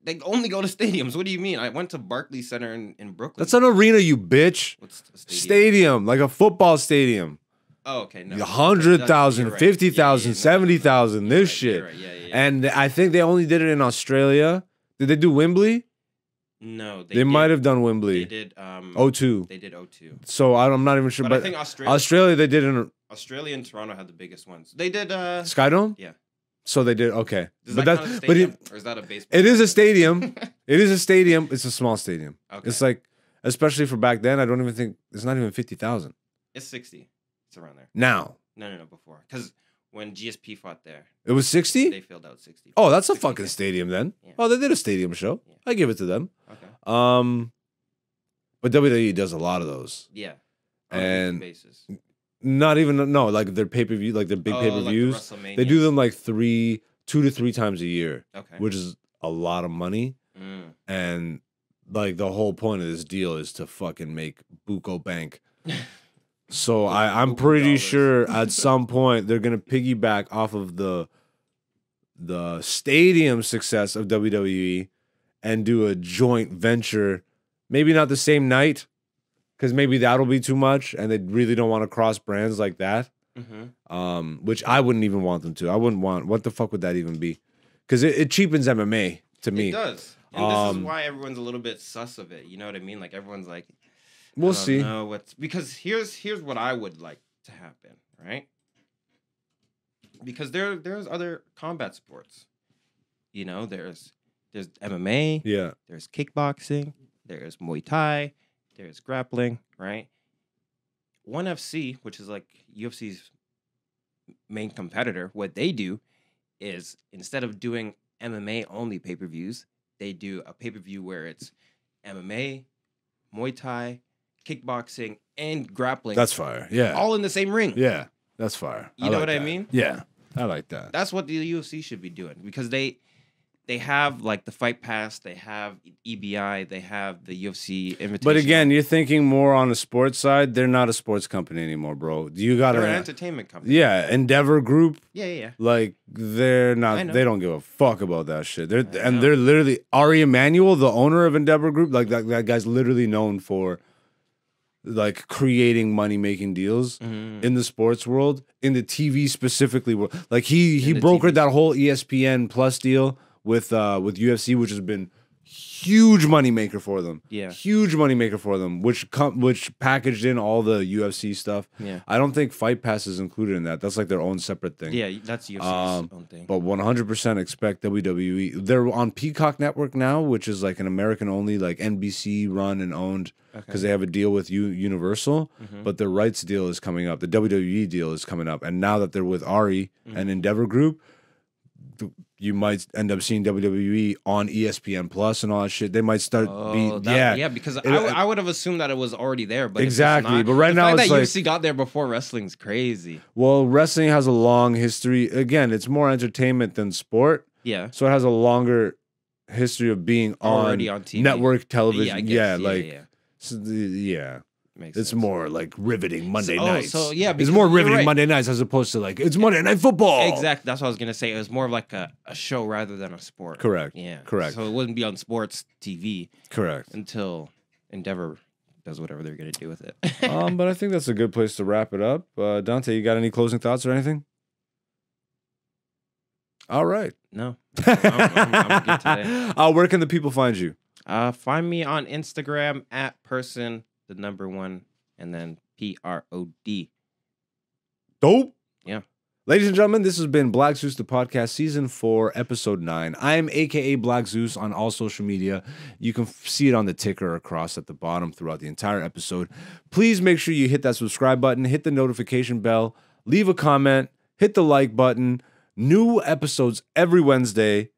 They only go to stadiums. What do you mean? I went to Barclays Center in Brooklyn. That's an arena, you bitch. What's a stadium? Stadium, like a football stadium. Oh, okay. No. 100,000, You're right. 50,000, Yeah, 70,000, You're this right, shit. you're right. Yeah. And I think they only did it in Australia. Did they do Wembley? No, They might have done Wembley. They did. O2. They did O2. So I'm not even sure. But But I think Australia, they did in Australia and Toronto had the biggest ones. They did. Skydome? Yeah. So they did, okay. Does But that count as stadium, or is that a baseball? it is a stadium. It is a stadium. It's a small stadium. Okay. It's like, especially for back then, I don't even think, it's not even 50,000. It's 60. It's around there. Now. No, before. Because when GSP fought there, It was 60? they filled out 60. Oh, that's a 60K. fucking stadium then. Yeah. Oh, they did a stadium show. Yeah. I give it to them. Okay. But WWE does a lot of those. Yeah. On a And weekly basis. not even like their pay-per-view, like their big Oh, pay-per-views. Like They do them like 2 to 3 times a year, Okay. which is a lot of money. Mm. And like the whole point of this deal is to fucking make buco bank. So I'm Buku pretty dollars. sure at some point they're gonna piggyback off of the stadium success of WWE and do a joint venture. Maybe not the same night, because maybe that'll be too much, and they really don't want to cross brands like that. Which I wouldn't even want them to. I wouldn't want. What the fuck would that even be? Because it cheapens MMA to me. It does. And this is why everyone's a little bit sus of it. You know what I mean? Like everyone's like, We'll see. Because here's what I would like to happen, right? Because there's other combat sports. You know, there's MMA, Yeah. there's kickboxing, there's Muay Thai, there's grappling, right? ONE FC, which is like UFC's main competitor, what they do is instead of doing MMA only pay-per-views, they do a pay-per-view where it's MMA, Muay Thai, kickboxing, and grappling. That's fire. Yeah. all in the same ring. Yeah. That's fire. You know like what I that. mean? Yeah, I like that. That's what the UFC should be doing because they have like the Fight Pass, they have EBI, they have the UFC Invitational. But again, you're thinking more on the sports side. They're not a sports company anymore, bro. You got they're an to entertainment company. Yeah, Endeavor Group. Yeah. Like they're I not. know. They don't give a fuck about that shit. know. They're literally Ari Emanuel, the owner of Endeavor Group. Like that guy's literally known for like creating money making deals in the sports world, in the TV specifically world. Like he brokered that whole ESPN Plus deal with UFC, which has been huge moneymaker for them. Yeah. Huge moneymaker for them, which packaged in all the UFC stuff. Yeah. I don't think Fight Pass is included in that. That's like their own separate thing. Yeah, that's UFC's own thing. But 100% expect WWE. They're on Peacock Network now, which is like an American only, like NBC run and owned because they have a deal with Universal. But their rights deal is coming up. The WWE deal is coming up. And now that they're with Ari and Endeavor Group, you might end up seeing WWE on ESPN Plus and all that shit. They might start because I would have assumed that it was already there, but exactly. It's just not. But right now fact it's that like UFC got there before wrestling's crazy. Well, wrestling has a long history. Again, it's more entertainment than sport. Yeah, so it has a longer history of being already on TV, network television. I guess. Yeah. Makes It's sense. more like riveting Monday nights. It's it's more riveting Monday nights as opposed to like it's Monday Night Football. Exactly. That's what I was gonna say. It was more of like a show rather than a sport. Correct. Yeah. Correct. So it wouldn't be on sports TV. Correct. Until Endeavor does whatever they're gonna do with it. But I think that's a good place to wrap it up. Dante, you got any closing thoughts or anything? All right. No. I'm good today. Where can the people find you? Find me on Instagram at person1 and then PROD. Dope. Yeah. Ladies and gentlemen, this has been Black Zeus, the podcast, season 4, episode 9. I am AKA Black Zeus on all social media. You can see it on the ticker across at the bottom throughout the entire episode. Please make sure you hit that subscribe button, hit the notification bell, leave a comment, hit the like button. New episodes every Wednesday.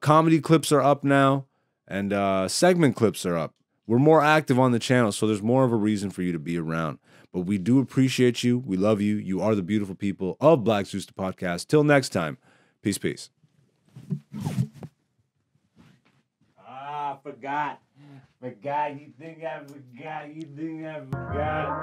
Comedy clips are up now, and segment clips are up. We're more active on the channel, so there's more of a reason for you to be around. But we do appreciate you. We love you. You are the beautiful people of Black Zeus, the podcast. Till next time, peace, peace. Forgot. You think I forgot.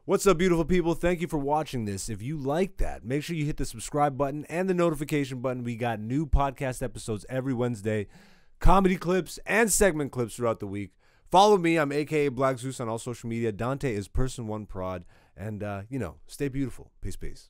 What's up, beautiful people? Thank you for watching this. If you like that, make sure you hit the subscribe button and the notification button. We got new podcast episodes every Wednesday, comedy clips and segment clips throughout the week. Follow me. I'm AKA Black Zeus on all social media. Dante is person1prod. And, stay beautiful. Peace, peace.